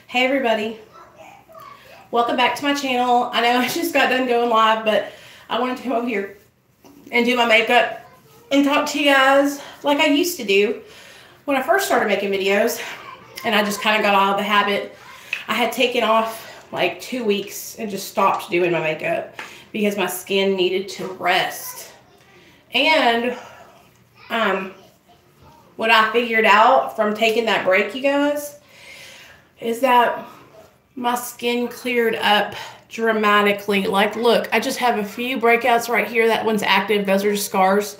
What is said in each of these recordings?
Hey everybody, welcome back to my channel. I know I just got done going live, but I wanted to come over here and do my makeup and talk to you guys like I used to do when I first started making videos, and I just kind of got out of the habit. I had taken off like 2 weeks and just stopped doing my makeup because my skin needed to rest. And what I figured out from taking that break, you guys, is that my skin cleared up dramatically. Like, look, I just have a few breakouts right here. That one's active. Those are just scars.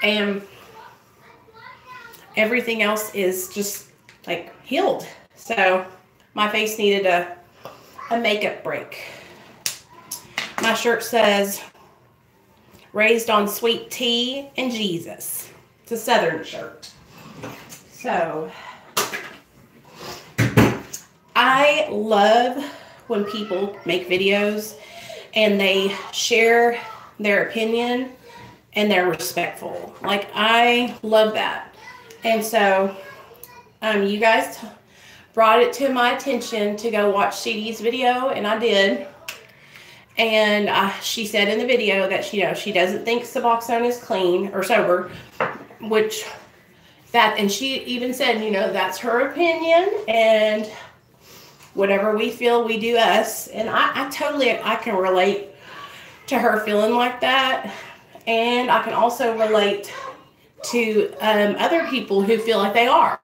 And everything else is just like healed. So my face needed a makeup break. My shirt says, raised on sweet tea and Jesus. It's a Southern shirt. So I love when people make videos and they share their opinion and they're respectful. Like, I love that. And so you guys brought it to my attention to go watch CD's video, and I did. And she said in the video that she doesn't think Suboxone is clean or sober, and she even said, that's her opinion, and whatever we feel, we do us. And I can relate to her feeling like that. And I can also relate to other people who feel like they are.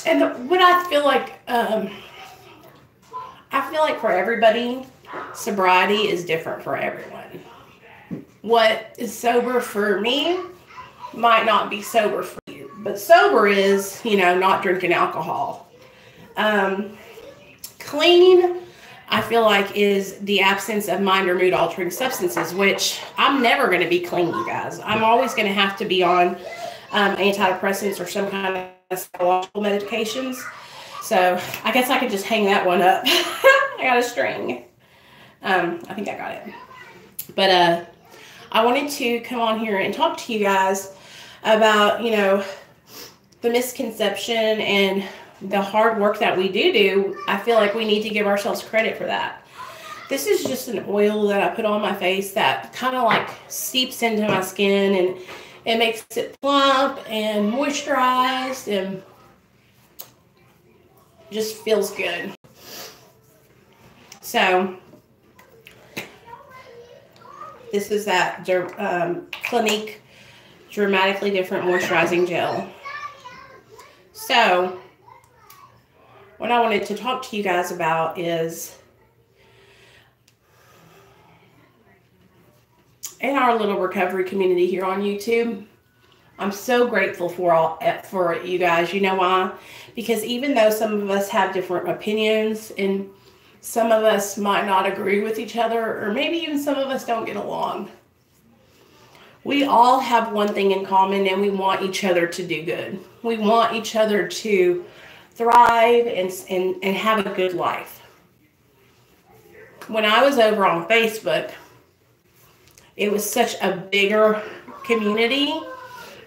And what I feel like for everybody, sobriety is different for everyone. What is sober for me might not be sober for you. But sober is, not drinking alcohol. Clean, I feel like, is the absence of mind or mood altering substances, which I'm never going to be clean, you guys. I'm always going to have to be on antidepressants or some kind of psychological medications. So I guess I could just hang that one up. I got a string. I think I got it. But I wanted to come on here and talk to you guys about, the misconception and the hard work that we do. I feel like we need to give ourselves credit for that. This is just an oil that I put on my face that kind of like seeps into my skin, and it makes it plump and moisturized and just feels good. So this is that Clinique Dramatically Different Moisturizing Gel. So what I wanted to talk to you guys about is, in our little recovery community here on YouTube, I'm so grateful for you guys. You know why? Because even though some of us have different opinions and some of us might not agree with each other, or maybe even some of us don't get along, we all have one thing in common, and we want each other to do good. We want each other to thrive and have a good life. When I was over on Facebook, it was such a bigger community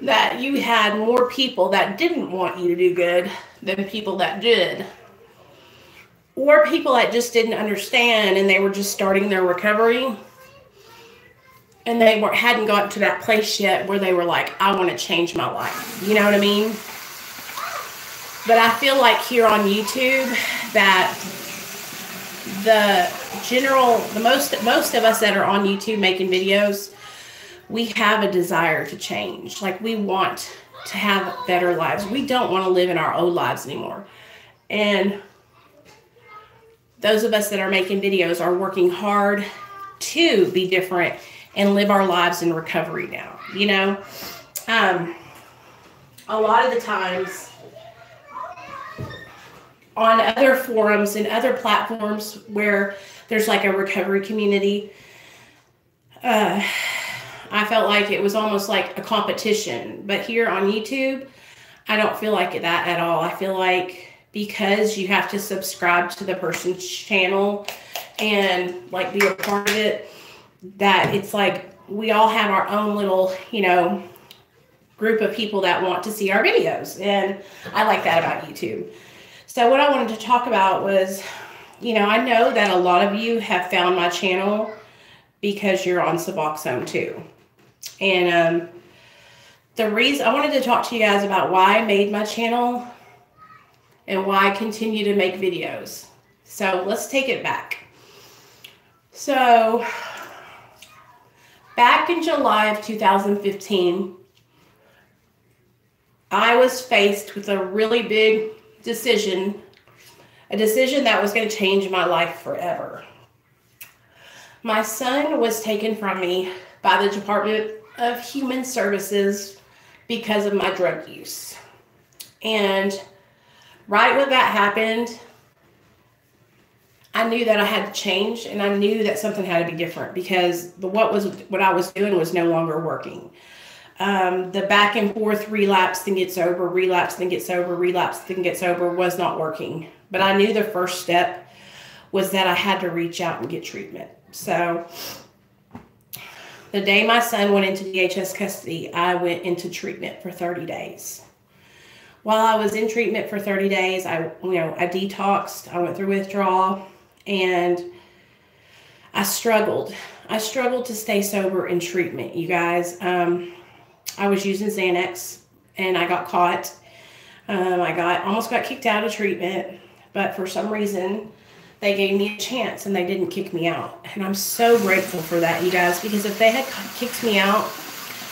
that you had more people that didn't want you to do good than people that did. Or people that just didn't understand, and they were just starting their recovery, and they hadn't gotten to that place yet where they were like, I want to change my life. You know what I mean? But I feel like here on YouTube that most of us that are on YouTube making videos, we have a desire to change. Like, we want to have better lives. We don't want to live in our old lives anymore. And those of us that are making videos are working hard to be different and live our lives in recovery now, A lot of the times on other forums and other platforms where there's like a recovery community, I felt like it was almost like a competition. But here on YouTube, I don't feel like that at all. I feel like because you have to subscribe to the person's channel and like be a part of it, that it's like we all have our own little, you know, group of people that want to see our videos. And I like that about YouTube. So what I wanted to talk about was, you know, I know that a lot of you have found my channel because you're on Suboxone too. And the reason I wanted to talk to you guys about why I made my channel and why I continue to make videos. So let's take it back. So back in July of 2015, I was faced with a really big decision, a decision that was going to change my life forever. My son was taken from me by the Department of Human Services because of my drug use. And right when that happened, I knew that I had to change, and I knew that something had to be different because what I was doing was no longer working. The back and forth relapse, then get sober, relapse, then get sober, relapse, then get sober was not working. But I knew the first step was that I had to reach out and get treatment. So the day my son went into DHS custody, I went into treatment for 30 days. While I was in treatment for 30 days, I detoxed, I went through withdrawal, and I struggled. I struggled to stay sober in treatment, you guys. I was using Xanax, and I got caught. I almost got kicked out of treatment, but for some reason, they gave me a chance and they didn't kick me out. And I'm so grateful for that, you guys, because if they had kicked me out,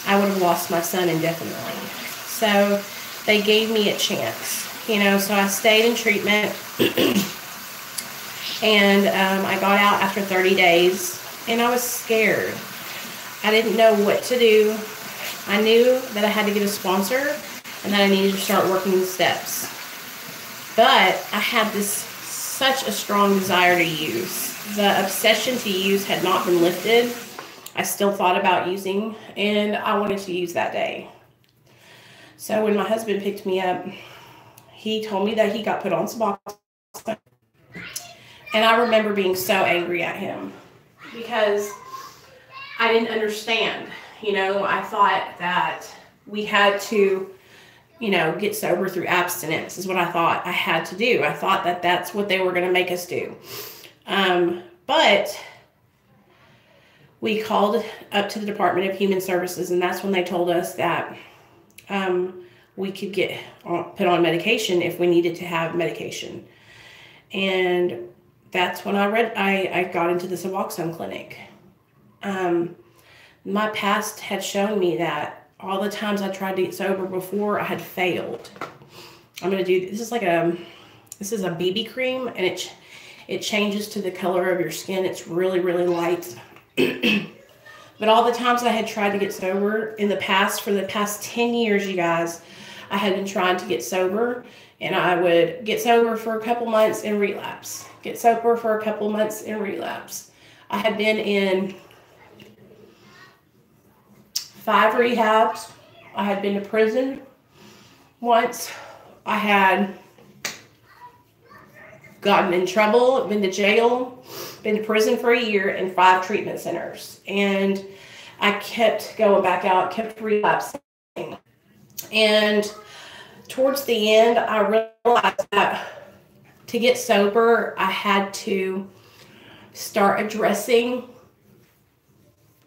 I would have lost my son indefinitely. So they gave me a chance, you know, so I stayed in treatment. And I got out after 30 days, and I was scared. I didn't know what to do. I knew that I had to get a sponsor and that I needed to start working the steps. But I had such a strong desire to use. The obsession to use had not been lifted. I still thought about using, and I wanted to use that day. So when my husband picked me up, he told me that he got put on Suboxone. And I remember being so angry at him because I didn't understand. You know, I thought that we had to, you know, get sober through abstinence is what I thought I had to do. I thought that that's what they were going to make us do. But we called up to the Department of Human Services, and that's when they told us that we could get put on medication if we needed to have medication. And that's when I got into the Suboxone clinic. My past had shown me that all the times I tried to get sober before, I had failed. I'm going to do, this is a BB cream, and it changes to the color of your skin. It's really, really light. But all the times I had tried to get sober in the past, for the past 10 years, you guys, I had been trying to get sober, and I would get sober for a couple months and relapse. Get sober for a couple months and relapse. I had been in 5 rehabs. I had been to prison once. I had gotten in trouble, been to jail, been to prison for a year, and 5 treatment centers. And I kept going back out, kept relapsing. And towards the end, I realized that to get sober, I had to start addressing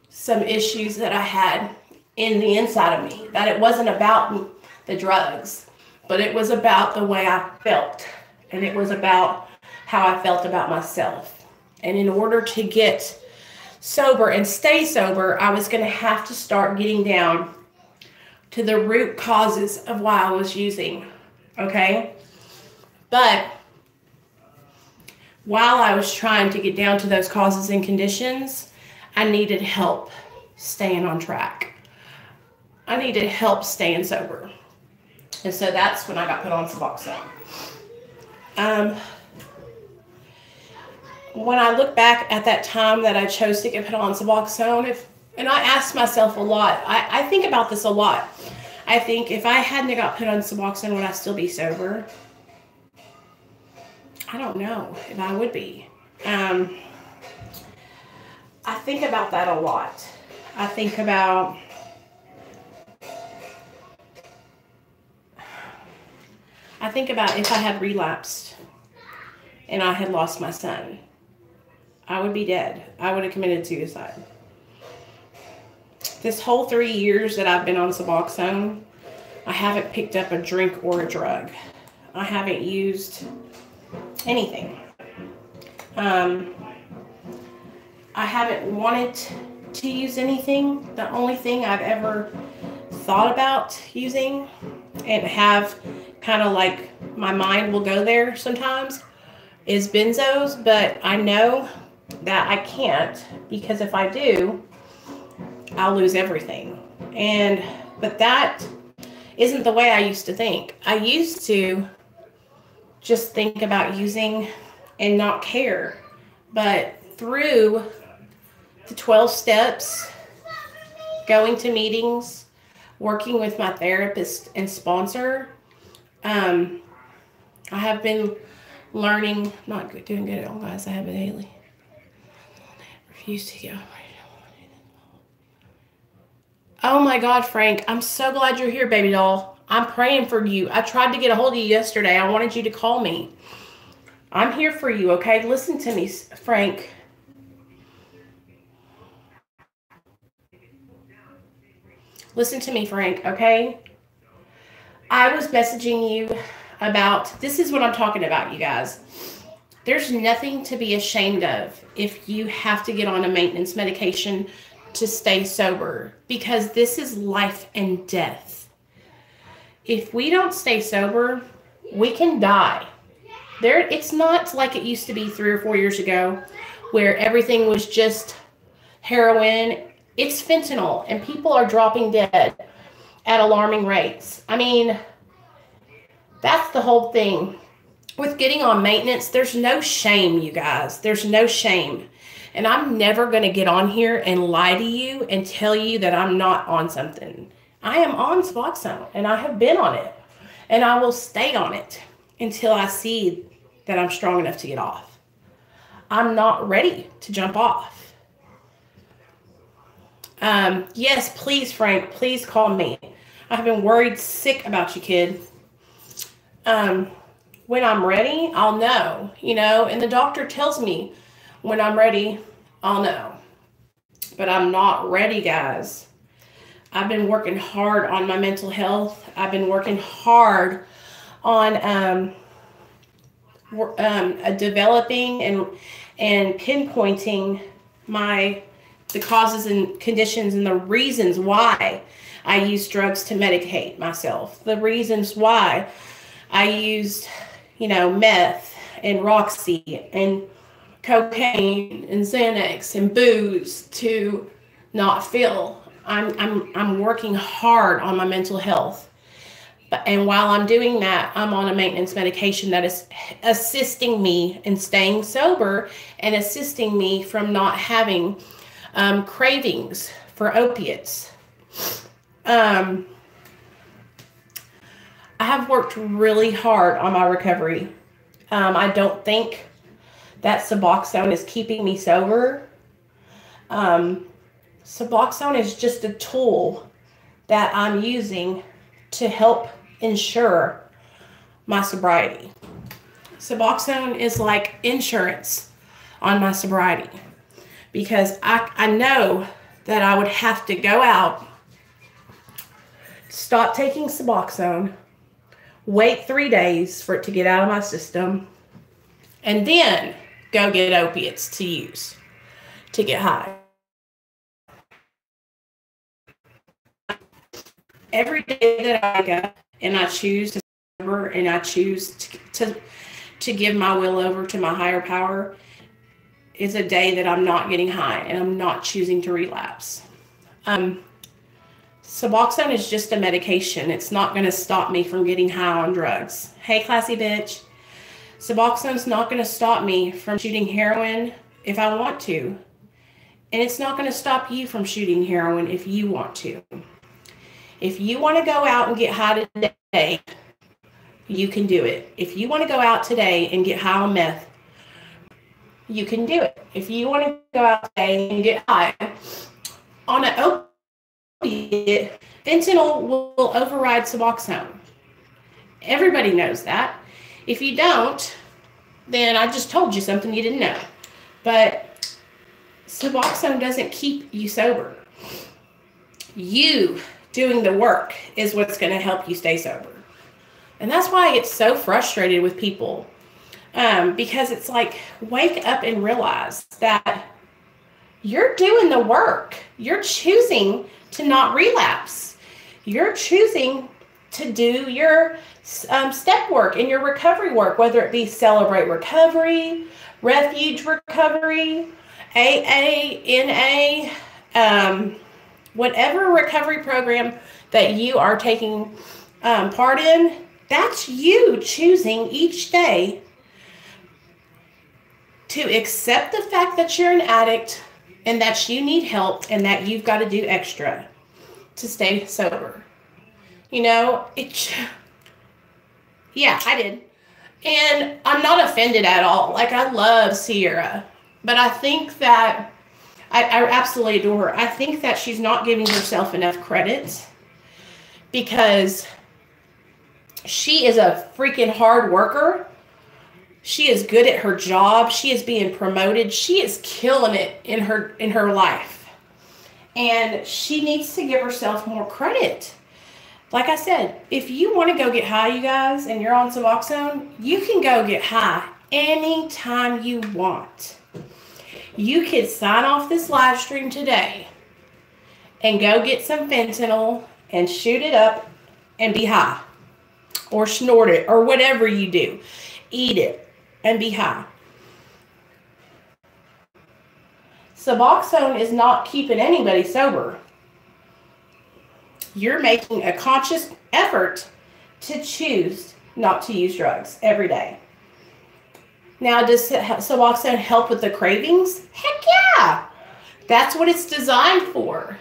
some issues that I had in the inside of me. That it wasn't about the drugs, but it was about the way I felt. And it was about how I felt about myself. And in order to get sober and stay sober, I was going to have to start getting down to the root causes of why I was using. Okay? But while I was trying to get down to those causes and conditions, I needed help staying on track. I needed help staying sober. And so that's when I got put on Suboxone. When I look back at that time that I chose to get put on Suboxone, and I asked myself a lot, I think about this a lot. I think if I hadn't got put on Suboxone, would I still be sober? I don't know if I would be. I think about that a lot. I think about if I had relapsed and I had lost my son, I would be dead. I would have committed suicide. This whole 3 years that I've been on Suboxone, I haven't picked up a drink or a drug. I haven't used anything. I haven't wanted to use anything. The only thing I've ever thought about using and have kind of like my mind will go there sometimes is benzos, but I know that I can't, because if I do, I'll lose everything. But that isn't the way I used to think. I used to just think about using and not care. But through the 12 steps, going to meetings, working with my therapist and sponsor, I have been learning, not doing good at all, guys. I have been daily. Refuse to go. Oh my God, Frank, I'm so glad you're here, baby doll. I'm praying for you. I tried to get a hold of you yesterday. I wanted you to call me. I'm here for you, okay? Listen to me, Frank. Listen to me, Frank, okay? I was messaging you about, this is what I'm talking about, you guys. There's nothing to be ashamed of if you have to get on a maintenance medication to stay sober, because this is life and death. If we don't stay sober, we can die. It's not like it used to be 3 or 4 years ago where everything was just heroin. It's fentanyl, and people are dropping dead at alarming rates. I mean, that's the whole thing. With getting on maintenance, there's no shame, you guys. There's no shame. And I'm never going to get on here and lie to you and tell you that I'm not on something. I am on Suboxone, and I have been on it. And I will stay on it until I see that I'm strong enough to get off. I'm not ready to jump off. Yes, please, Frank, please call me. I have been worried sick about you, kid. When I'm ready, I'll know, and the doctor tells me when I'm ready, I'll know. But I'm not ready, guys. I've been working hard on my mental health. I've been working hard on developing and pinpointing the causes and conditions and the reasons why I use drugs to medicate myself. The reasons why I used, meth and Roxy and cocaine and Xanax and booze to not feel. I'm working hard on my mental health. And while I'm doing that, I'm on a maintenance medication that is assisting me in staying sober and assisting me from not having cravings for opiates. I have worked really hard on my recovery. I don't think that Suboxone is keeping me sober. Suboxone is just a tool that I'm using to help ensure my sobriety. Suboxone is like insurance on my sobriety, because I know that I would have to go out, stop taking Suboxone, wait 3 days for it to get out of my system, and then go get opiates to use to get high. Every day that I wake up and I choose to sober and I choose to give my will over to my higher power is a day that I'm not getting high and I'm not choosing to relapse. Suboxone is just a medication. It's not going to stop me from getting high on drugs. Hey, classy bitch. Suboxone's not going to stop me from shooting heroin if I want to. And it's not going to stop you from shooting heroin if you want to. If you want to go out and get high today, you can do it. If you want to go out today and get high on meth, you can do it. If you want to go out today and get high on an opiate, fentanyl will override Suboxone. Everybody knows that. If you don't, then I just told you something you didn't know. But Suboxone doesn't keep you sober. You doing the work is what's going to help you stay sober. And that's why I get so frustrated with people. Because it's like, wake up and realize that you're doing the work. You're choosing to not relapse. You're choosing to do your step work and your recovery work, whether it be Celebrate Recovery, Refuge Recovery, AA, NA, whatever recovery program that you are taking part in, that's you choosing each day to accept the fact that you're an addict and that you need help and that you've got to do extra to stay sober. You know, yeah, I did. And I'm not offended at all. Like, I love Sierra, but I think that I absolutely adore her. I think that she's not giving herself enough credit because she is a freaking hard worker. She is good at her job. She is being promoted. She is killing it in her life. And she needs to give herself more credit. Like I said, if you want to go get high, you guys, and you're on Suboxone, you can go get high anytime you want. You could sign off this live stream today and go get some fentanyl and shoot it up and be high. Or snort it, or whatever you do. Eat it and be high. Suboxone is not keeping anybody sober. You're making a conscious effort to choose not to use drugs every day. Now, does Suboxone help with the cravings? Heck yeah! That's what it's designed for,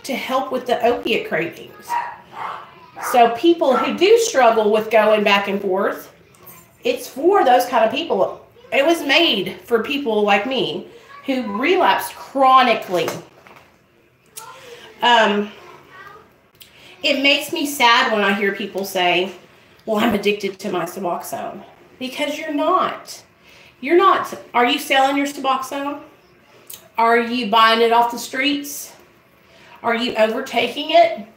to help with the opiate cravings. So people who do struggle with going back and forth, it's for those kind of people. It was made for people like me who relapsed chronically. It makes me sad when I hear people say, well, I'm addicted to my Suboxone. Because you're not. You're not. Are you selling your Suboxone? Are you buying it off the streets? Are you overtaking it?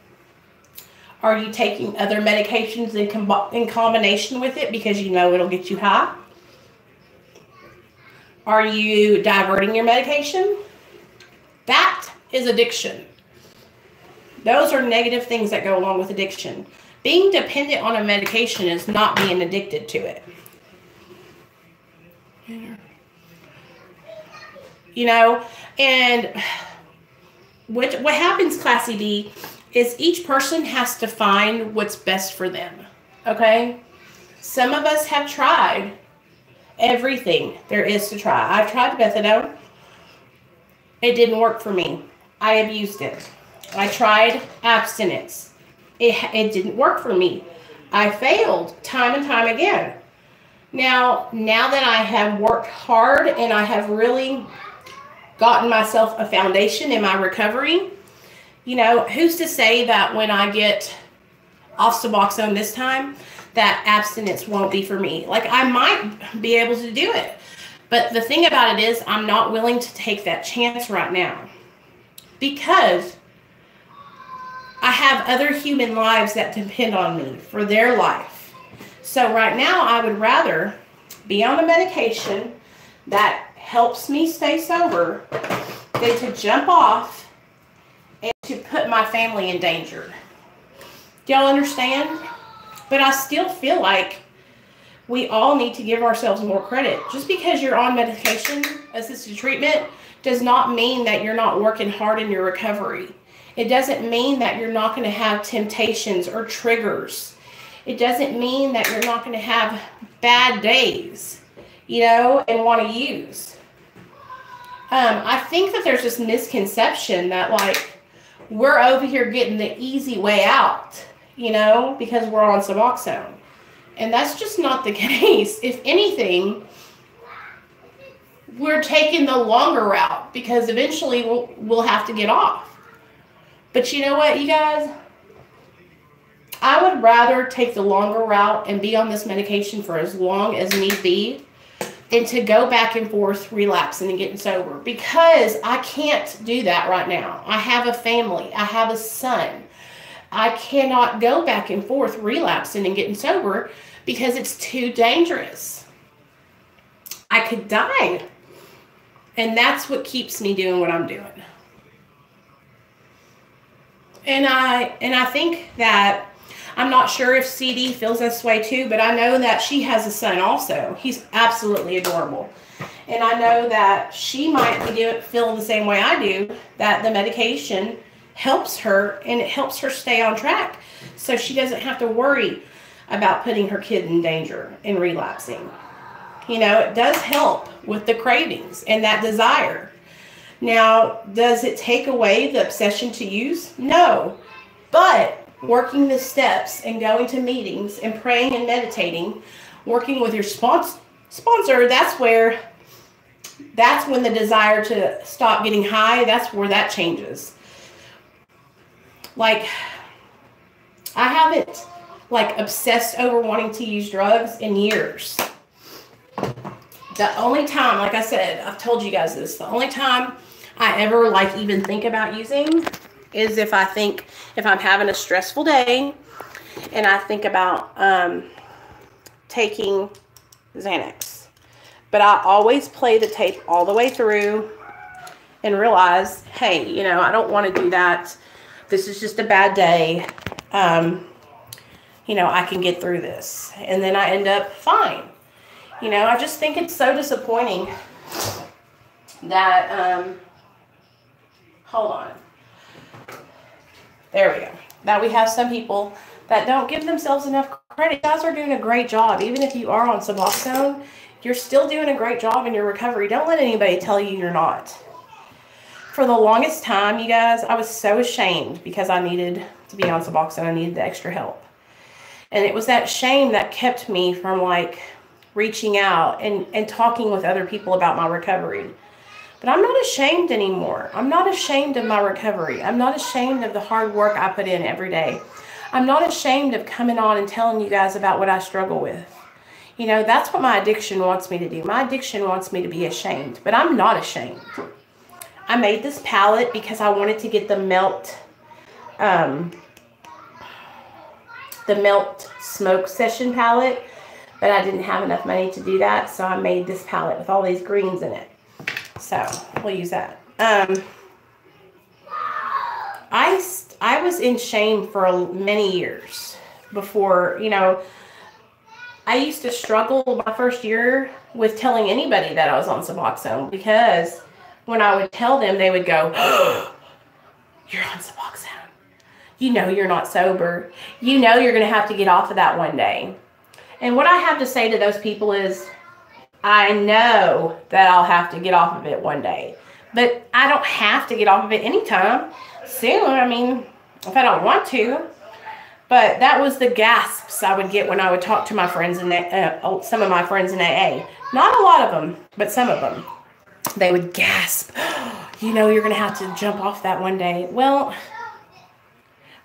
Are you taking other medications in combination with it because you know it'll get you high? Are you diverting your medication? That is addiction. Those are negative things that go along with addiction. Being dependent on a medication is not being addicted to it. You know, and what happens, Classy B, is each person has to find what's best for them, okay? Some of us have tried everything there is to try. I've tried methadone. It didn't work for me. I abused it. I tried abstinence. It didn't work for me. I failed time and time again. Now that I have worked hard and I have really gotten myself a foundation in my recovery, you know, who's to say that when I get off Suboxone this time, that abstinence won't be for me? Like, I might be able to do it. But the thing about it is, I'm not willing to take that chance right now. Because I have other human lives that depend on me for their life. So right now, I would rather be on a medication that helps me stay sober than to jump off and to put my family in danger. Do y'all understand? But I still feel like we all need to give ourselves more credit. Just because you're on medication, assisted treatment, does not mean that you're not working hard in your recovery. It doesn't mean that you're not going to have temptations or triggers. It doesn't mean that you're not going to have bad days, you know, and want to use. I think that there's this misconception that, like, we're over here getting the easy way out, you know, because we're on Suboxone. And that's just not the case. If anything, we're taking the longer route because eventually we'll have to get off. But you know what, you guys? I would rather take the longer route and be on this medication for as long as need be than to go back and forth relapsing and getting sober, because I can't do that right now. I have a family. I have a son. I cannot go back and forth relapsing and getting sober because it's too dangerous. I could die. And that's what keeps me doing what I'm doing. And I think that, I'm not sure if CD feels this way too, but I know that she has a son also. He's absolutely adorable. And I know that she might feel the same way I do, that the medication helps her and it helps her stay on track so she doesn't have to worry about putting her kid in danger and relapsing. You know, it does help with the cravings and that desire. Now, does it take away the obsession to use? No. But working the steps and going to meetings and praying and meditating, working with your sponsor, that's when the desire to stop getting high, that's where that changes. Like, I haven't, like, obsessed over wanting to use drugs in years. The only time, like I said, I've told you guys this, the only time I ever, like, even think about using is if I'm having a stressful day and I think about taking Xanax. But I always play the tape all the way through and realize, hey, you know, I don't want to do that. This is just a bad day. You know, I can get through this. And then I end up fine. You know, I just think it's so disappointing that, hold on. There we go. That we have some people that don't give themselves enough credit. You guys are doing a great job. Even if you are on Suboxone, you're still doing a great job in your recovery. Don't let anybody tell you you're not. For the longest time, you guys, I was so ashamed because I needed to be on Suboxone. I needed the extra help. And it was that shame that kept me from, like, reaching out and talking with other people about my recovery. But I'm not ashamed anymore. I'm not ashamed of my recovery. I'm not ashamed of the hard work I put in every day. I'm not ashamed of coming on and telling you guys about what I struggle with. You know, that's what my addiction wants me to do. My addiction wants me to be ashamed, but I'm not ashamed. I made this palette because I wanted to get the melt smoke session palette, but I didn't have enough money to do that, so I made this palette with all these greens in it. So we'll use that. I was in shame for many years before, you know, I used to struggle my first year with telling anybody that I was on Suboxone, because when I would tell them, they would go, oh, you're on Suboxone. You know you're not sober. You know you're going to have to get off of that one day. And what I have to say to those people is, I know that I'll have to get off of it one day, but I don't have to get off of it anytime soon. I mean, if I don't want to. But that was the gasps I would get when I would talk to my friends in some of my friends in AA. Not a lot of them, but some of them. They would gasp, oh, you know you're going to have to jump off that one day. Well,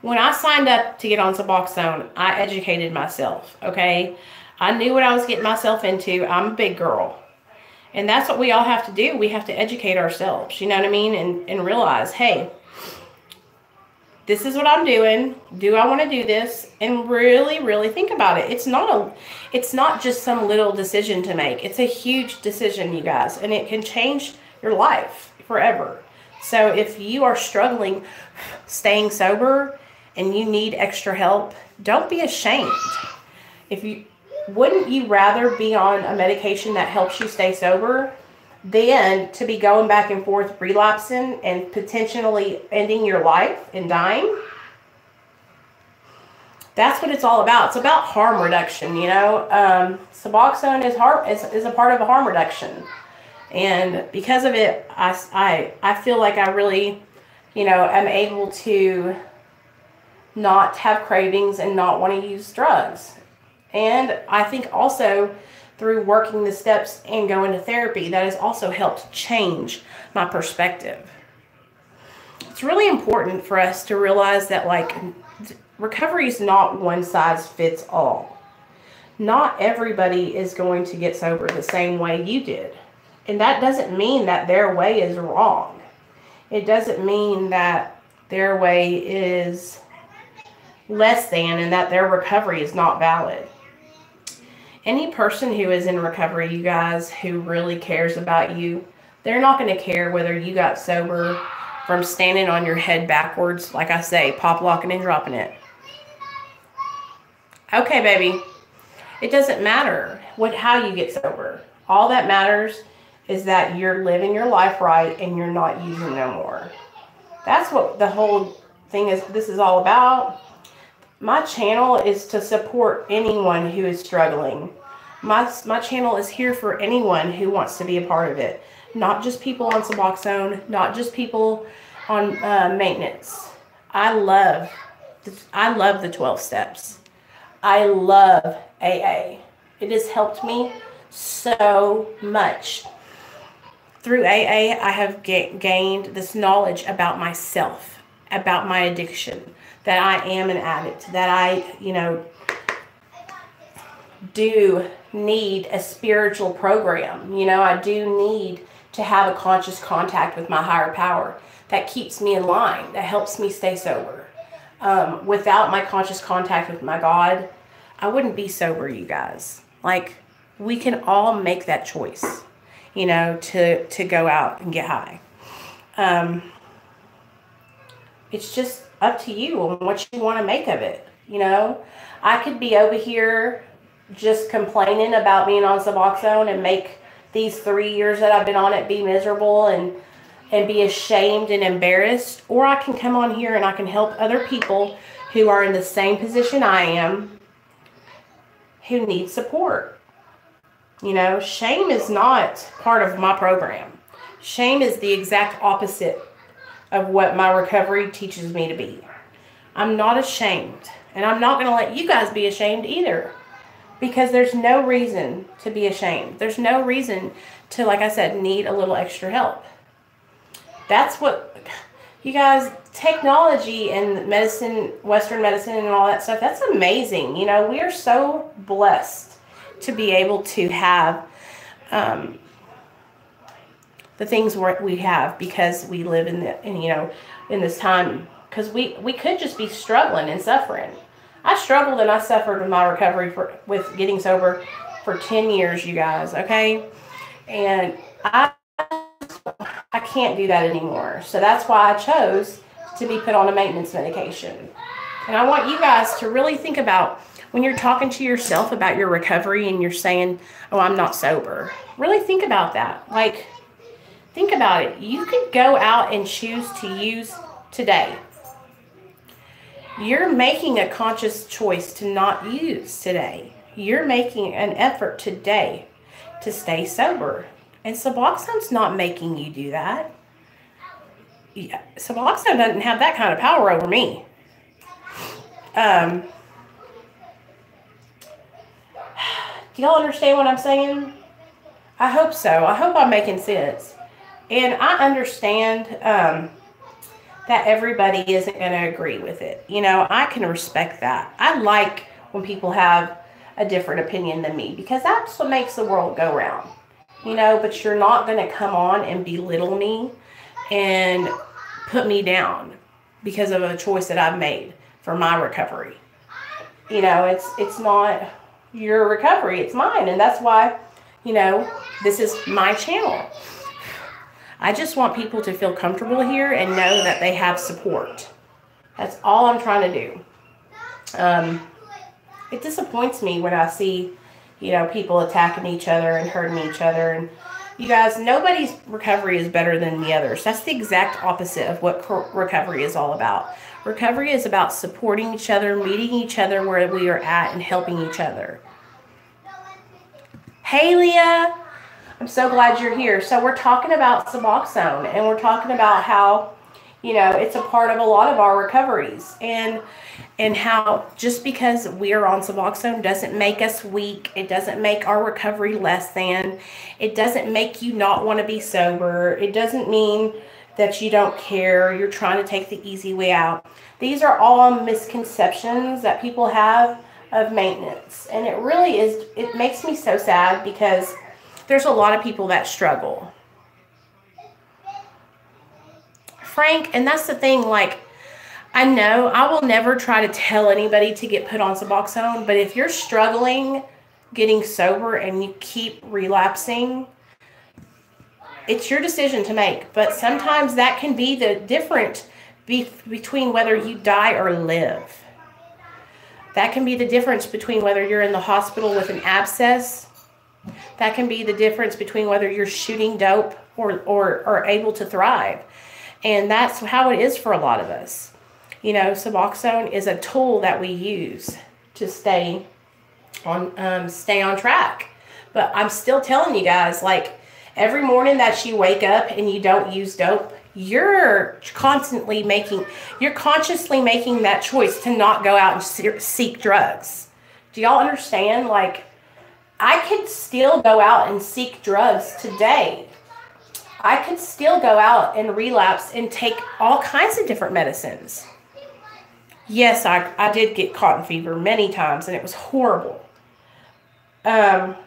when I signed up to get on Suboxone, I educated myself, okay? I knew what I was getting myself into. I'm a big girl. And that's what we all have to do. We have to educate ourselves, you know what I mean? And realize, hey, this is what I'm doing. Do I want to do this? And really, really think about it. It's not just some little decision to make. It's a huge decision, you guys. And it can change your life forever. So if you are struggling staying sober and you need extra help, don't be ashamed. Wouldn't you rather be on a medication that helps you stay sober then to be going back and forth, relapsing and potentially ending your life and dying. That's what it's all about. It's about harm reduction, you know. Suboxone is a part of a harm reduction. And because of it, I feel like I really, you know, am able to not have cravings and not want to use drugs. And I think also through working the steps and going to therapy, that has also helped change my perspective. It's really important for us to realize that, like, recovery is not one size fits all. Not everybody is going to get sober the same way you did. And that doesn't mean that their way is wrong. It doesn't mean that their way is less than and that their recovery is not valid. Any person who is in recovery, you guys, who really cares about you, they're not going to care whether you got sober from standing on your head backwards, like I say, pop locking and dropping it. Okay, baby. It doesn't matter how you get sober. All that matters is that you're living your life right and you're not using no more. That's what the whole thing is. This is all about. My channel is to support anyone who is struggling. My channel is here for anyone who wants to be a part of it. Not just people on Suboxone, not just people on maintenance. I love the 12 steps. I love AA. It has helped me so much. Through AA, I have gained this knowledge about myself, about my addiction, that I am an addict, that I, you know, do need a spiritual program. You know, I do need to have a conscious contact with my higher power that keeps me in line, that helps me stay sober. Without my conscious contact with my God, I wouldn't be sober, you guys. Like, we can all make that choice, you know, to go out and get high. It's just up to you on what you want to make of it. You know, I could be over here just complaining about being on Suboxone and make these 3 years that I've been on it be miserable and be ashamed and embarrassed. Or I can come on here and I can help other people who are in the same position I am, who need support. You know, shame is not part of my program. Shame is the exact opposite of what my recovery teaches me to be. I'm not ashamed. And I'm not going to let you guys be ashamed either. Because there's no reason to be ashamed. There's no reason to, like I said, need a little extra help. That's what, you guys, technology and medicine, Western medicine and all that stuff, that's amazing. You know, we are so blessed to be able to have the things we have because we live in this time. Because we could just be struggling and suffering. I struggled and I suffered with my recovery with getting sober for 10 years, you guys, okay? And I can't do that anymore. So that's why I chose to be put on a maintenance medication. And I want you guys to really think about when you're talking to yourself about your recovery and you're saying, oh, I'm not sober. Really think about that. Like, think about it. You could go out and choose to use today. You're making a conscious choice to not use today. You're making an effort today to stay sober. And Suboxone's not making you do that. Yeah, Suboxone doesn't have that kind of power over me. Do y'all understand what I'm saying? I hope so. I hope I'm making sense. And I understand that everybody isn't going to agree with it. You know, I can respect that. I like when people have a different opinion than me because that's what makes the world go round. You know, but you're not going to come on and belittle me and put me down because of a choice that I've made for my recovery. You know, it's not your recovery, it's mine. And that's why, you know, this is my channel. I just want people to feel comfortable here and know that they have support. That's all I'm trying to do. It disappoints me when I see, you know, people attacking each other and hurting each other. And, You guys, nobody's recovery is better than the others. That's the exact opposite of what recovery is all about. Recovery is about supporting each other, meeting each other where we are at, and helping each other. Hey, Leah. I'm so glad you're here. So we're talking about Suboxone, and we're talking about how, it's a part of a lot of our recoveries, and how just because we are on Suboxone doesn't make us weak. It doesn't make our recovery less than. It doesn't make you not want to be sober. It doesn't mean that you don't care. You're trying to take the easy way out. These are all misconceptions that people have of maintenance. And it really is, it makes me so sad because there's a lot of people that struggle. Frank, and that's the thing, like, I know I will never try to tell anybody to get put on Suboxone, but if you're struggling getting sober and you keep relapsing, it's your decision to make. But sometimes that can be the difference between whether you die or live. That can be the difference between whether you're in the hospital with an abscess. That can be the difference between whether you're shooting dope or able to thrive. And that's how it is for a lot of us. Suboxone is a tool that we use to stay on track. But I'm still telling you guys, like, every morning that you wake up and you don't use dope, you're consciously making that choice to not go out and seek drugs. Do y'all understand? Like, I could still go out and seek drugs today. I could still go out and relapse and take all kinds of different medicines. Yes, I did get cotton fever many times, and it was horrible. But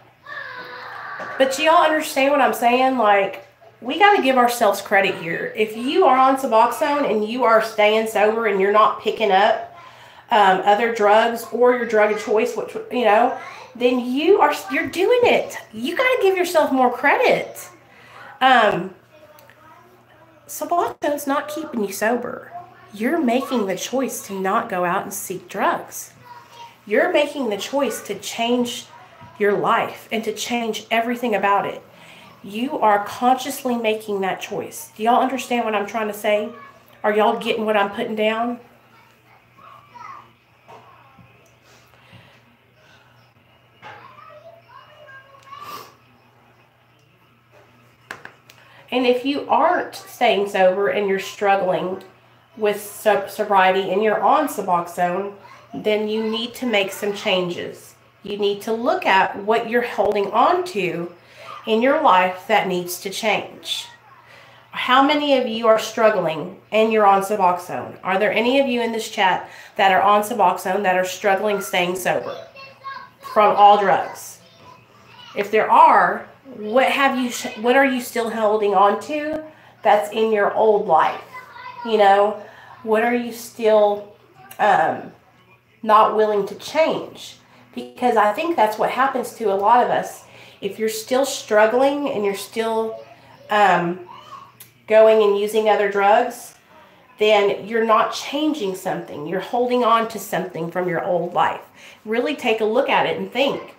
do y'all understand what I'm saying? Like, we got to give ourselves credit here. If you are on Suboxone and you are staying sober and you're not picking up other drugs or your drug of choice, which, then you're doing it. You got to give yourself more credit. Suboxone's not keeping you sober. You're making the choice to not go out and seek drugs. You're making the choice to change your life and to change everything about it. You are consciously making that choice. Do y'all understand what I'm trying to say? Are y'all getting what I'm putting down? And if you aren't staying sober and you're struggling with sobriety and you're on Suboxone, then you need to make some changes. You need to look at what you're holding on to in your life that needs to change. How many of you are struggling and you're on Suboxone? Are there any of you in this chat that are on Suboxone that are struggling staying sober from all drugs? If there are, what are you still holding on to that's in your old life? What are you still not willing to change? Because I think that's what happens to a lot of us. If you're still struggling and you're still going and using other drugs, then you're not changing something. You're holding on to something from your old life. Really take a look at it and think,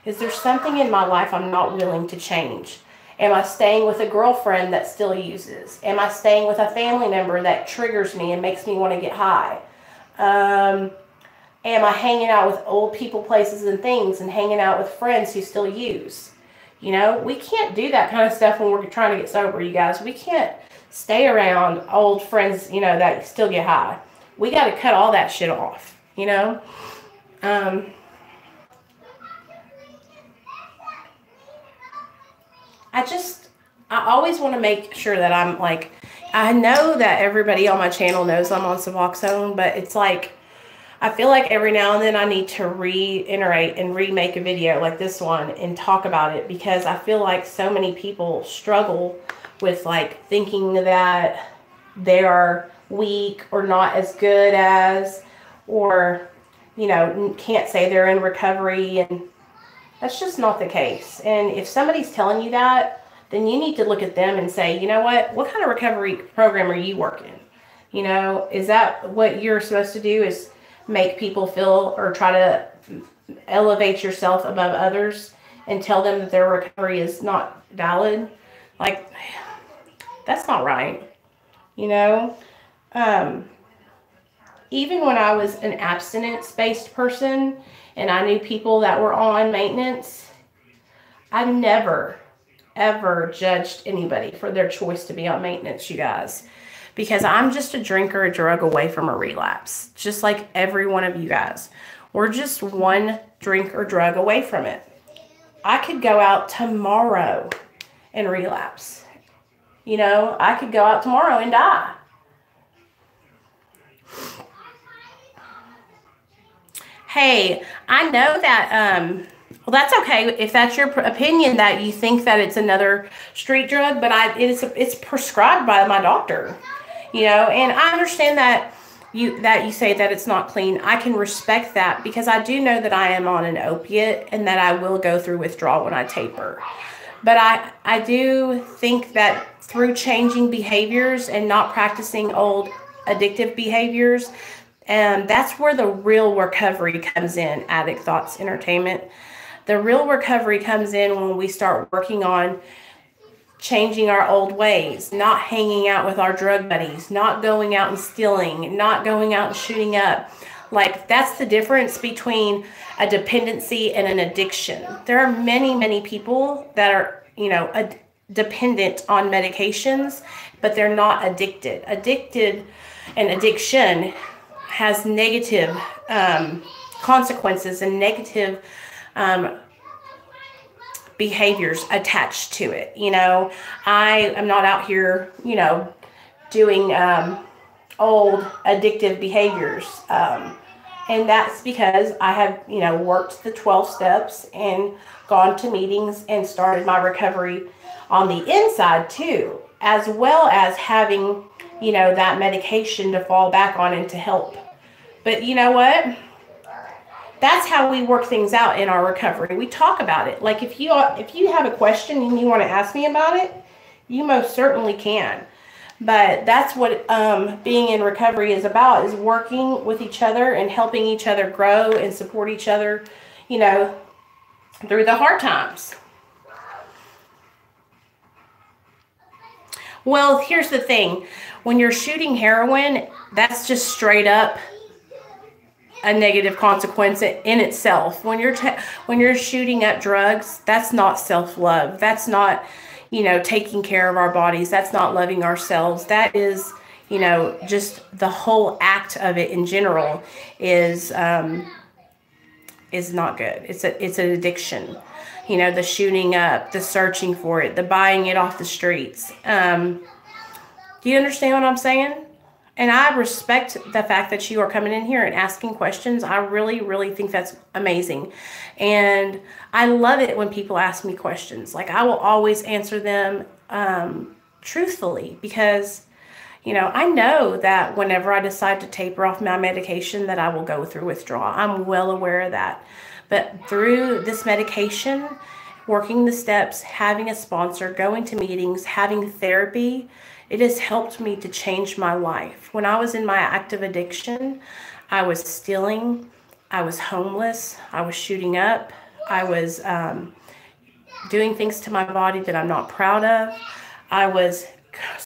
is there something in my life I'm not willing to change? Am I staying with a girlfriend that still uses? Am I staying with a family member that triggers me and makes me want to get high? Am I hanging out with old people, places, and things, and hanging out with friends who still use? We can't do that kind of stuff when we're trying to get sober, you guys. We can't stay around old friends, that still get high. We got to cut all that shit off, I always want to make sure that I'm like, I know that everybody on my channel knows I'm on Suboxone, but it's like, I feel like every now and then I need to reiterate and remake a video like this one and talk about it, because I feel like so many people struggle with like thinking that they are weak or not as good as, or, can't say they're in recovery, and that's just not the case. And if somebody's telling you that, then you need to look at them and say, you know what kind of recovery program are you working? Is that what you're supposed to do, is make people feel or try to elevate yourself above others? and tell them that their recovery is not valid. Like, that's not right. You know, even when I was an abstinence-based person and I knew people that were on maintenance, I never, ever judged anybody for their choice to be on maintenance, you guys. Because I'm just a drink or a drug away from a relapse, just like every one of you guys. We're just one drink or drug away from it. I could go out tomorrow and relapse. You know, I could go out tomorrow and die. Hey, I know that, well, that's okay if that's your opinion that you think that it's another street drug, but it's prescribed by my doctor, you know, and I understand that you say that it's not clean. I can respect that because I do know that I am on an opiate and that I will go through withdrawal when I taper. But I do think that through changing behaviors and not practicing old addictive behaviors, and that's where the real recovery comes in, Addict Thoughts Entertainment. The real recovery comes in when we start working on changing our old ways, not hanging out with our drug buddies, not going out and stealing, not going out and shooting up. Like, that's the difference between a dependency and an addiction. There are many, many people that are, you know, dependent on medications, but they're not addicted. Addicted and addiction has negative consequences and negative behaviors attached to it. You know, I am not out here, you know, doing old addictive behaviors. And that's because I have, you know, worked the 12 steps and gone to meetings and started my recovery on the inside too, as well as having, you know, that medication to fall back on and to help. But you know what? That's how we work things out in our recovery. We talk about it. Like, if you have a question and you want to ask me about it, you most certainly can. But that's what being in recovery is about, is working with each other and helping each other grow and support each other, you know, through the hard times. Well, here's the thing. When you're shooting heroin, that's just straight up a negative consequence in itself. When you're shooting up drugs, that's not self-love. That's not, you know, taking care of our bodies. That's not loving ourselves. That is, you know, just the whole act of it in general is not good. It's an addiction. You know, the shooting up, the searching for it, the buying it off the streets. Do you understand what I'm saying? And I respect the fact that you are coming in here and asking questions. I really, really think that's amazing. And I love it when people ask me questions. Like, I will always answer them truthfully because, you know, I know that whenever I decide to taper off my medication that I will go through withdrawal. I'm well aware of that. But through this medication, working the steps, having a sponsor, going to meetings, having therapy, it has helped me to change my life. When I was in my active addiction, I was stealing, I was homeless, I was shooting up, I was doing things to my body that I'm not proud of. I was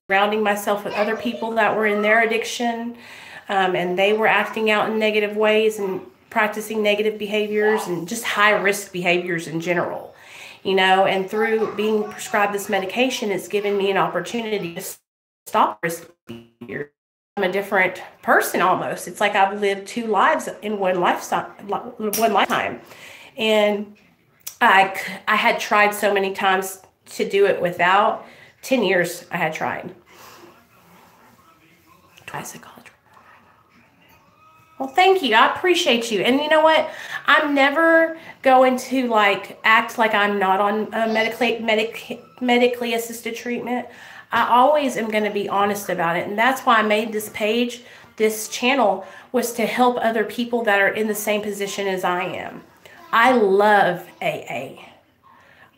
surrounding myself with other people that were in their addiction, and they were acting out in negative ways and practicing negative behaviors and just high-risk behaviors in general. You know, and through being prescribed this medication, it's given me an opportunity to stop risk behavior. I'm a different person almost. It's like I've lived two lives in one lifetime. And I had tried so many times to do it without. 10 years I had tried. Twice at college. Well, thank you. I appreciate you. And you know what? I'm never going to like act like I'm not on medically assisted treatment. I always am going to be honest about it. And that's why I made this page, this channel, was to help other people that are in the same position as I am. I love AA.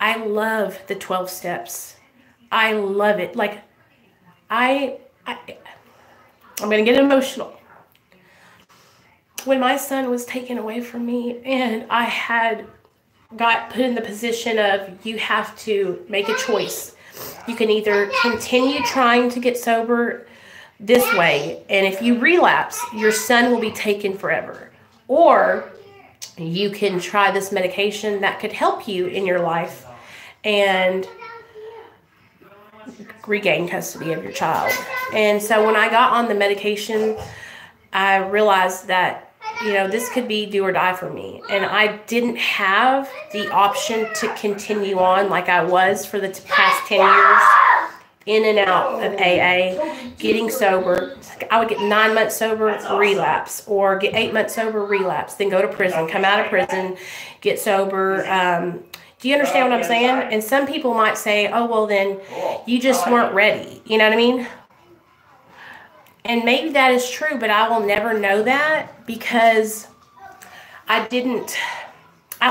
I love the 12 steps. I love it. Like, I'm going to get emotional. When my son was taken away from me and I had got put in the position of you have to make a choice. You can either continue trying to get sober this way, and if you relapse, your son will be taken forever. Or you can try this medication that could help you in your life and regain custody of your child. And so when I got on the medication, I realized that, you know, this could be do or die for me. And I didn't have the option to continue on like I was for the past 10 years, in and out of AA, getting sober. I would get 9 months sober, relapse, or get 8 months sober, relapse, then go to prison, come out of prison, get sober. Do you understand what I'm saying? And some people might say, oh, well, then you just weren't ready. You know what I mean? And maybe that is true, but I will never know that because I'll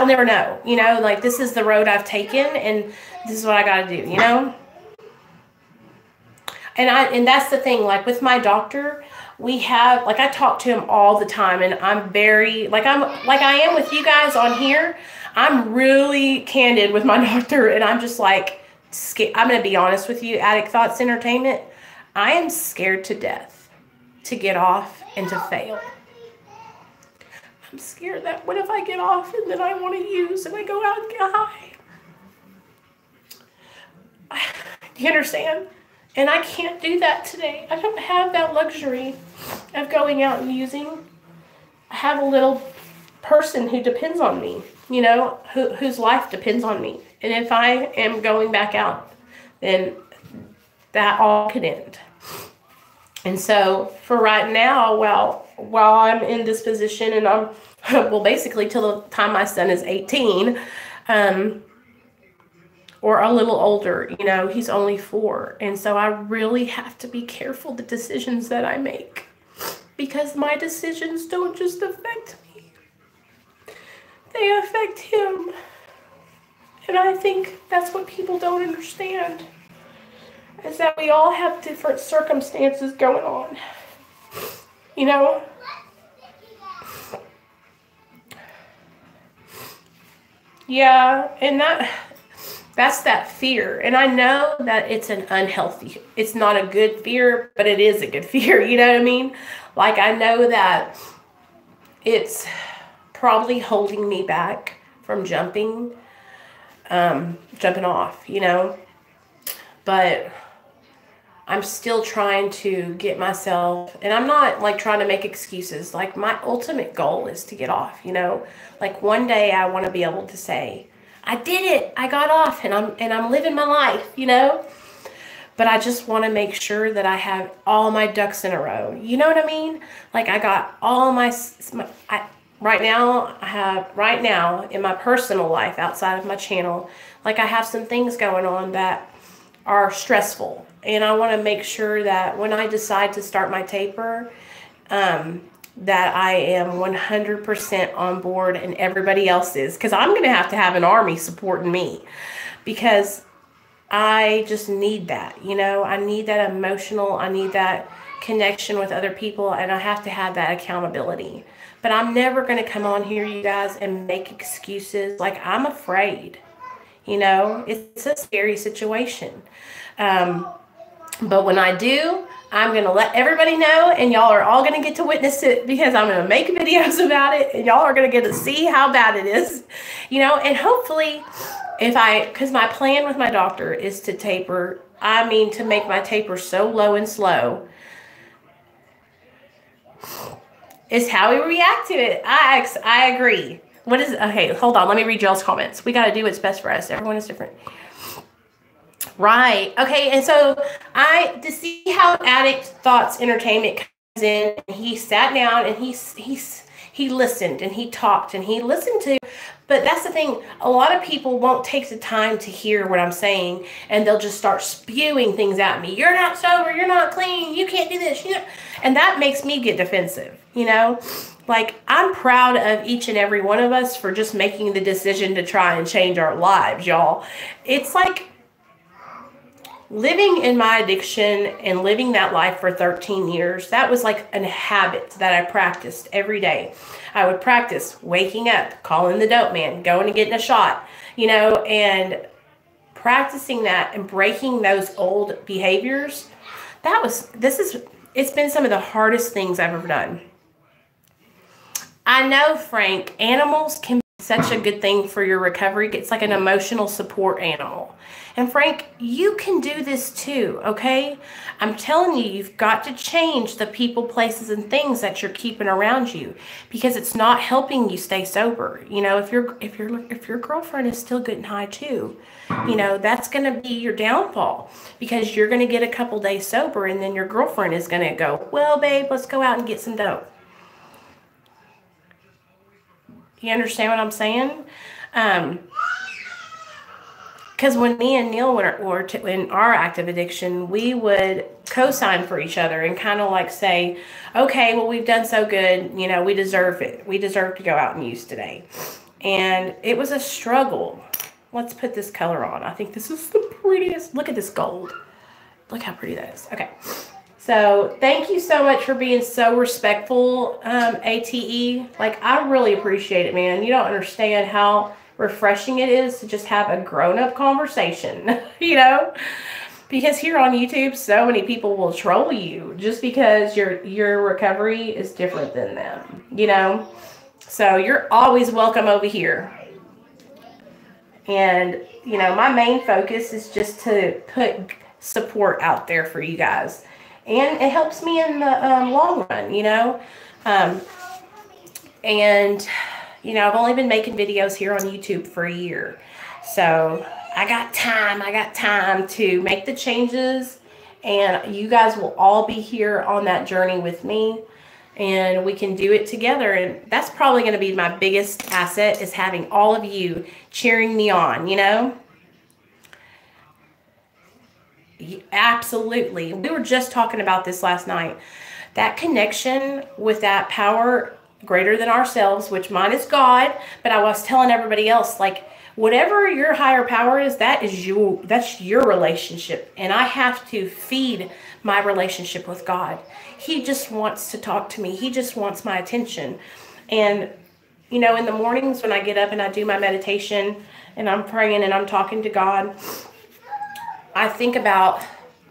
never know. You know, like, this is the road I've taken, and this is what I got to do, you know? And that's the thing, like, with my doctor, we have, like, I talk to him all the time, and I'm very, like I am with you guys on here. I'm really candid with my doctor, and I'm just like, I'm going to be honest with you, Addict Thoughts Entertainment. I am scared to death to get off and to fail. I'm scared that what if I get off and then I want to use and I go out and get high? Do you understand? And I can't do that today. I don't have that luxury of going out and using. I have a little person who depends on me, you know, whose life depends on me. And if I am going back out, then that all could end. And so for right now, while I'm in this position, and I'm, well, basically till the time my son is 18, or a little older, you know, he's only 4. And so I really have to be careful the decisions that I make, because my decisions don't just affect me. They affect him. And I think that's what people don't understand, is that we all have different circumstances going on, you know? Yeah, and that's that fear. And I know that it's an unhealthy, it's not a good fear, but it is a good fear, you know what I mean? Like, I know that it's probably holding me back from jumping off, you know? But I'm still trying to get myself, and I'm not like trying to make excuses. Like, my ultimate goal is to get off, you know? Like, one day I want to be able to say, I did it. I got off, and I'm living my life, you know? But I just want to make sure that I have all my ducks in a row. You know what I mean? Like, I got all right now in my personal life outside of my channel, like, I have some things going on that are stressful. And I want to make sure that when I decide to start my taper, that I am 100% on board, and everybody else is. Because I'm going to have an army supporting me. Because I just need that, you know? I need that I need that connection with other people, and I have to have that accountability. But I'm never going to come on here, you guys, and make excuses. Like, I'm afraid, you know? It's a scary situation. But when I do, I'm going to let everybody know, and y'all are all going to get to witness it, because I'm going to make videos about it, and y'all are going to get to see how bad it is, you know? And hopefully, because my plan with my doctor is to taper, to make my taper so low and slow, is how we react to it. I agree. Okay, hold on. Let me read y'all's comments. We got to do what's best for us. Everyone is different. Right. Okay. And so to see how Addict Thoughts Entertainment comes in, and he sat down and he listened and he talked and he listened to, but that's the thing. A lot of people won't take the time to hear what I'm saying, and they'll just start spewing things at me. You're not sober. You're not clean. You can't do this. And that makes me get defensive, you know? Like, I'm proud of each and every one of us for just making the decision to try and change our lives, y'all. It's like, living in my addiction and living that life for 13 years, that was like a habit that I practiced every day. I would practice waking up, calling the dope man, going and getting a shot, and practicing that and breaking those old behaviors. It's been some of the hardest things I've ever done. I know, Frank, animals can be such a good thing for your recovery. It's like an emotional support animal. And Frank, you can do this too, okay? I'm telling you, you've got to change the people, places, and things that you're keeping around you, because it's not helping you stay sober. If your girlfriend is still getting high too, that's going to be your downfall, because you're going to get a couple days sober, and then your girlfriend is going to go, well, babe, let's go out and get some dope. You understand what I'm saying? Because when me and Neil were in our active addiction, we would co-sign for each other and kind of like say, okay, well, we've done so good. We deserve it. We deserve to go out and use today. And it was a struggle. Let's put this color on. I think this is the prettiest. Look at this gold. Look how pretty that is. Okay. So thank you so much for being so respectful, ATE. Like, I really appreciate it, man. You don't understand how refreshing it is to just have a grown-up conversation, because here on YouTube, so many people will troll you just because your recovery is different than them, so you're always welcome over here. And my main focus is just to put support out there for you guys, and it helps me in the long run, and I've only been making videos here on YouTube for a year. So I got time to make the changes, and you guys will all be here on that journey with me, and we can do it together. And that's probably going to be my biggest asset, is having all of you cheering me on, Absolutely. We were just talking about this last night. That connection with that power greater than ourselves, which mine is God, but I was telling everybody else, like, whatever your higher power is, that's your relationship. And I have to feed my relationship with God. He just wants to talk to me. He just wants my attention. And, in the mornings when I get up and I do my meditation and I'm praying and I'm talking to God, I think about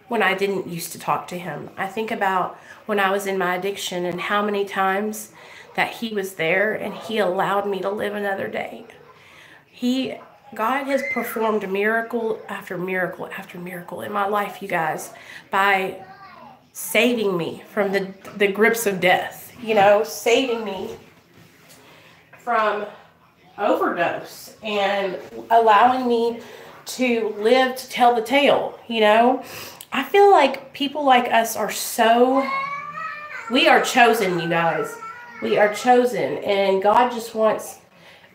when I didn't used to talk to him. I think about when I was in my addiction and how many times that he was there and he allowed me to live another day. God has performed miracle after miracle after miracle in my life, you guys, by saving me from the grips of death, saving me from overdose and allowing me to live to tell the tale, I feel like people like us we are chosen, you guys. We are chosen, and God just wants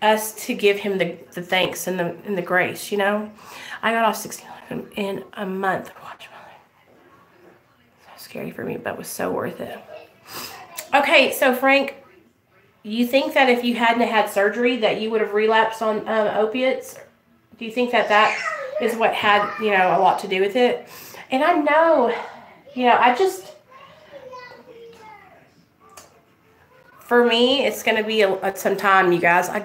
us to give him the thanks and the grace, I got off 16 in a month. Watch my life. So scary for me, but was so worth it. Okay, so Frank, you think that if you hadn't had surgery that you would have relapsed on opiates? Do you think that is what had, a lot to do with it? And I know, for me, it's going to be some time, you guys. I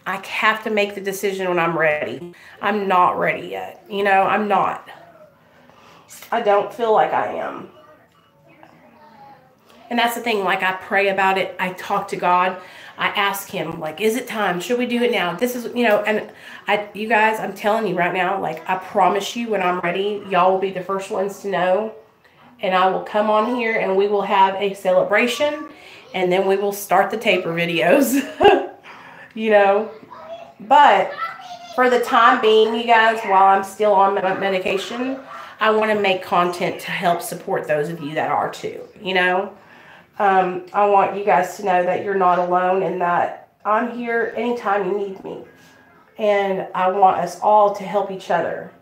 have to make the decision when I'm ready. I'm not ready yet. I'm not. I don't feel like I am. And that's the thing. Like, I pray about it. I talk to God. I ask him, like, is it time? Should we do it now? This is, and you guys, I'm telling you right now, like, I promise you when I'm ready, y'all will be the first ones to know. And I will come on here and we will have a celebration. And then we will start the taper videos, But for the time being, you guys, while I'm still on medication, I want to make content to help support those of you that are too, I want you guys to know that you're not alone and that I'm here anytime you need me. And I want us all to help each other.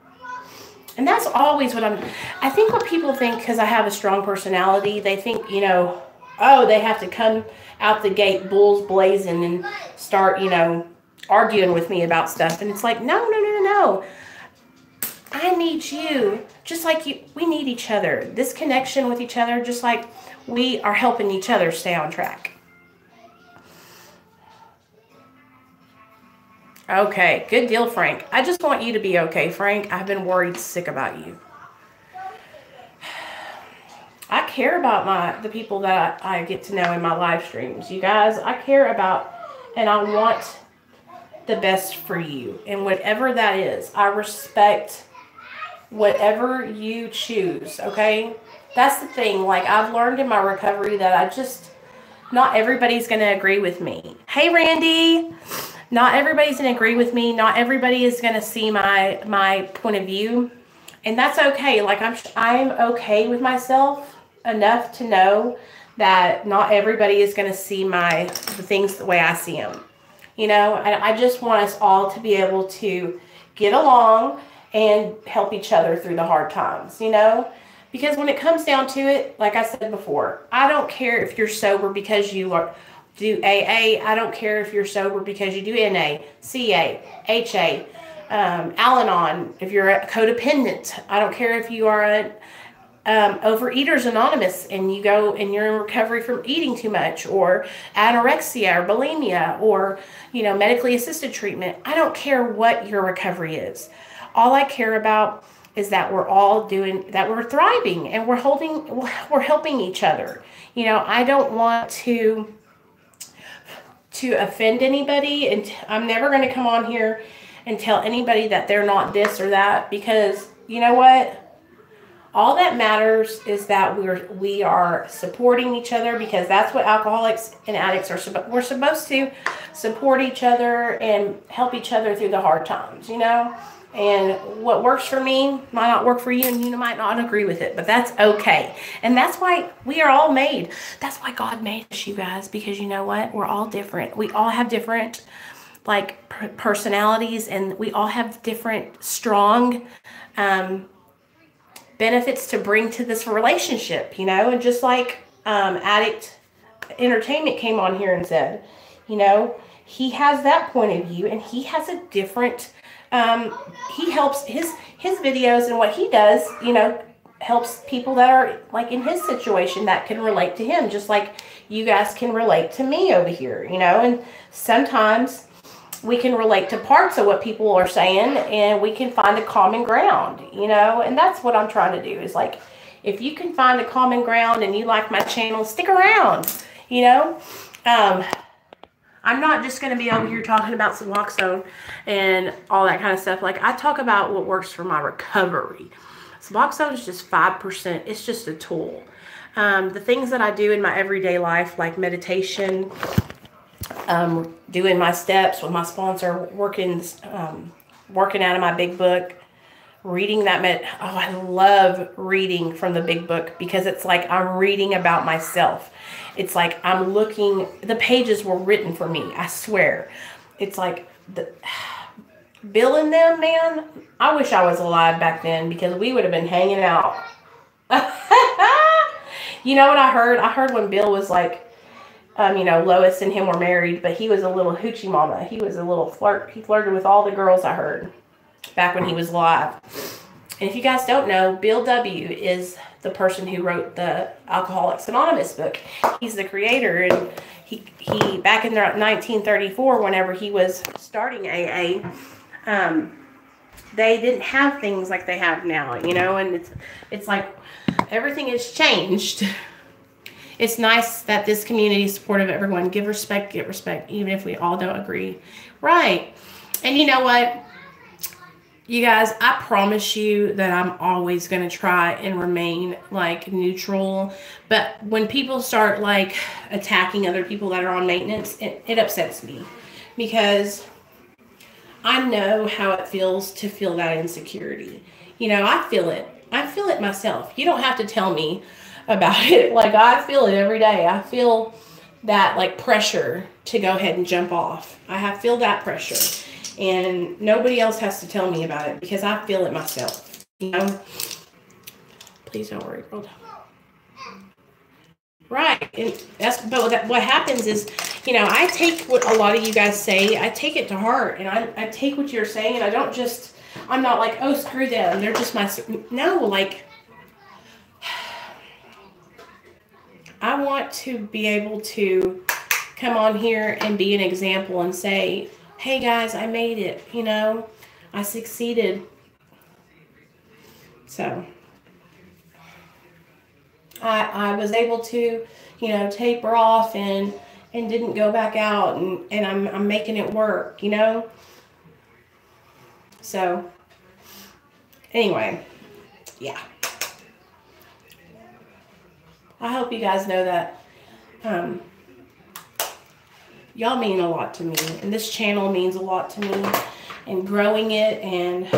And that's always I think what people think, because I have a strong personality, they think, they have to come out the gate bulls blazing and start, arguing with me about stuff. And it's like, no. I need you, just like you. We need each other. This connection with each other, just like we are helping each other stay on track. Okay, good deal, Frank. I just want you to be okay, Frank. I've been worried sick about you. I care about the people that I get to know in my live streams. You guys, I care about, and I want the best for you. And whatever that is, I respect whatever you choose, okay? That's the thing. Like, I've learned in my recovery that not everybody's going to agree with me. Hey, Randy. Not everybody's going to agree with me. Not everybody is going to see my point of view. And that's okay. Like, I'm okay with myself enough to know that not everybody is going to see the things the way I see them. You know, I just want us all to be able to get along and help each other through the hard times, you know? Because when it comes down to it, like I said before, I don't care if you're sober because you do AA. I don't care if you're sober because you do NA, CA, HA, Al-Anon, if you're a codependent. I don't care if you are an Overeaters Anonymous and you're in recovery from eating too much, or anorexia or bulimia, or, you know, medically assisted treatment. I don't care what your recovery is. All I care about is that we're all we're thriving and we're helping each other. You know, I don't want to offend anybody, and I'm never going to come on here and tell anybody that they're not this or that, because you know what? All that matters is that we are supporting each other, because that's what alcoholics and addicts are. We're supposed to support each other and help each other through the hard times, you know? And what works for me might not work for you, and you might not agree with it, but that's okay. And that's why we are all made. That's why God made us, you guys, because you know what? We're all different. We all have different, like, personalities, and we all have different strong benefits to bring to this relationship, you know? And just like Addict Entertainment came on here and said, you know, he has that point of view, and he has a different, he helps his videos, and what he does, you know, helps people that are like in his situation that can relate to him, just like you guys can relate to me over here, you know? And sometimes we can relate to parts of what people are saying, and we can find a common ground, you know? And that's what I'm trying to do, is like, if you can find a common ground and you like my channel, stick around, you know? I'm not just going to be over here talking about Suboxone and all that kind of stuff. Like, I talk about what works for my recovery. Suboxone is just 5%. It's just a tool. The things that I do in my everyday life, like meditation, doing my steps with my sponsor, working out of my big book, reading that I love reading from the big book, because it's like I'm reading about myself. It's like I'm looking, the pages were written for me, I swear. It's like Bill and them, man, I wish I was alive back then, because we would have been hanging out. You know what I heard? I heard when Bill was like, you know, Lois and him were married, but he was a little hoochie mama. He was a little flirt. He flirted with all the girls, I heard, back when he was alive. And if you guys don't know, Bill W. is the person who wrote the Alcoholics Anonymous book. He's the creator, and he back in 1934, whenever he was starting AA, they didn't have things like they have now, you know, and it's like everything has changed. It's nice that this community is supportive of everyone. Give respect, get respect, even if we all don't agree. Right. And you know what? You guys, I promise you that I'm always going to try and remain, like, neutral. But when people start, like, attacking other people that are on maintenance, it upsets me. Because I know how it feels to feel that insecurity. You know, I feel it. I feel it myself. You don't have to tell me about it. Like, I feel it every day. I feel that, like, pressure to go ahead and jump off. I feel that pressure. And nobody else has to tell me about it, because I feel it myself. You know? Please don't worry. Hold on. Right. And what happens is, you know, I take what a lot of you guys say, I take it to heart, and I take what you're saying, and I don't just I'm not like, oh, screw them. They're just my, no, like, I want to be able to come on here and be an example and say, hey guys, I made it, you know, I succeeded. So I was able to, you know, taper off and didn't go back out, and I'm making it work, you know. So anyway, yeah. I hope you guys know that y'all mean a lot to me, and this channel means a lot to me, and growing it, and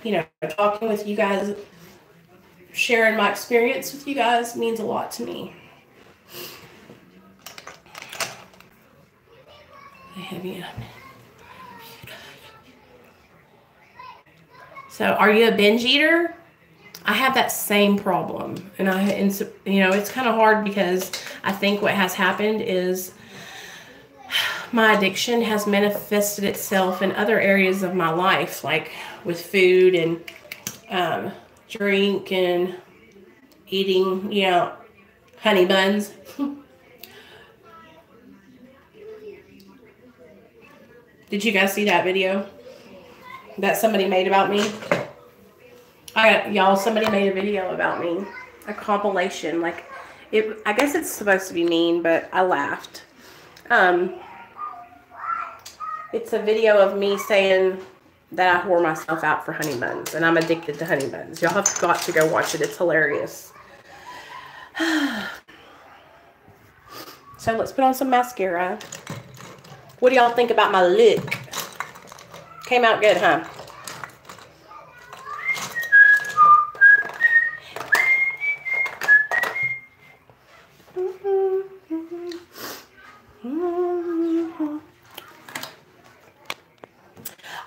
you know, talking with you guys, sharing my experience with you guys means a lot to me. So, are you a binge eater? I have that same problem, and you know, it's kind of hard because I think what has happened is my addiction has manifested itself in other areas of my life, like with food and drink and eating, you know, honey buns. Did you guys see that video that somebody made about me? Somebody made a video about me, a compilation. Like, I guess it's supposed to be mean, but I laughed. It's a video of me saying that I whore myself out for honey buns, and I'm addicted to honey buns. Y'all have got to go watch it. It's hilarious. So let's put on some mascara. What do y'all think about my look? Came out good, huh?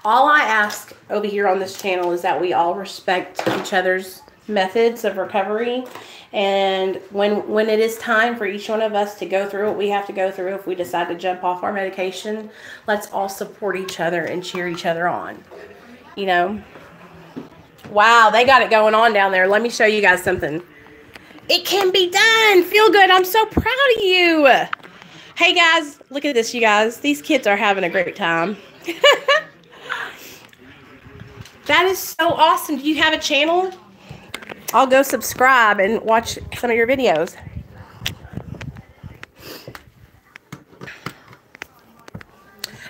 All I ask over here on this channel is that we all respect each other's methods of recovery. And when it is time for each one of us to go through what we have to go through, if we decide to jump off our medication, let's all support each other and cheer each other on. You know? Wow, they got it going on down there. Let me show you guys something. It can be done. Feel good. I'm so proud of you. Hey, guys. Look at this, you guys. These kids are having a great time. That is so awesome. Do you have a channel? I'll go subscribe and watch some of your videos.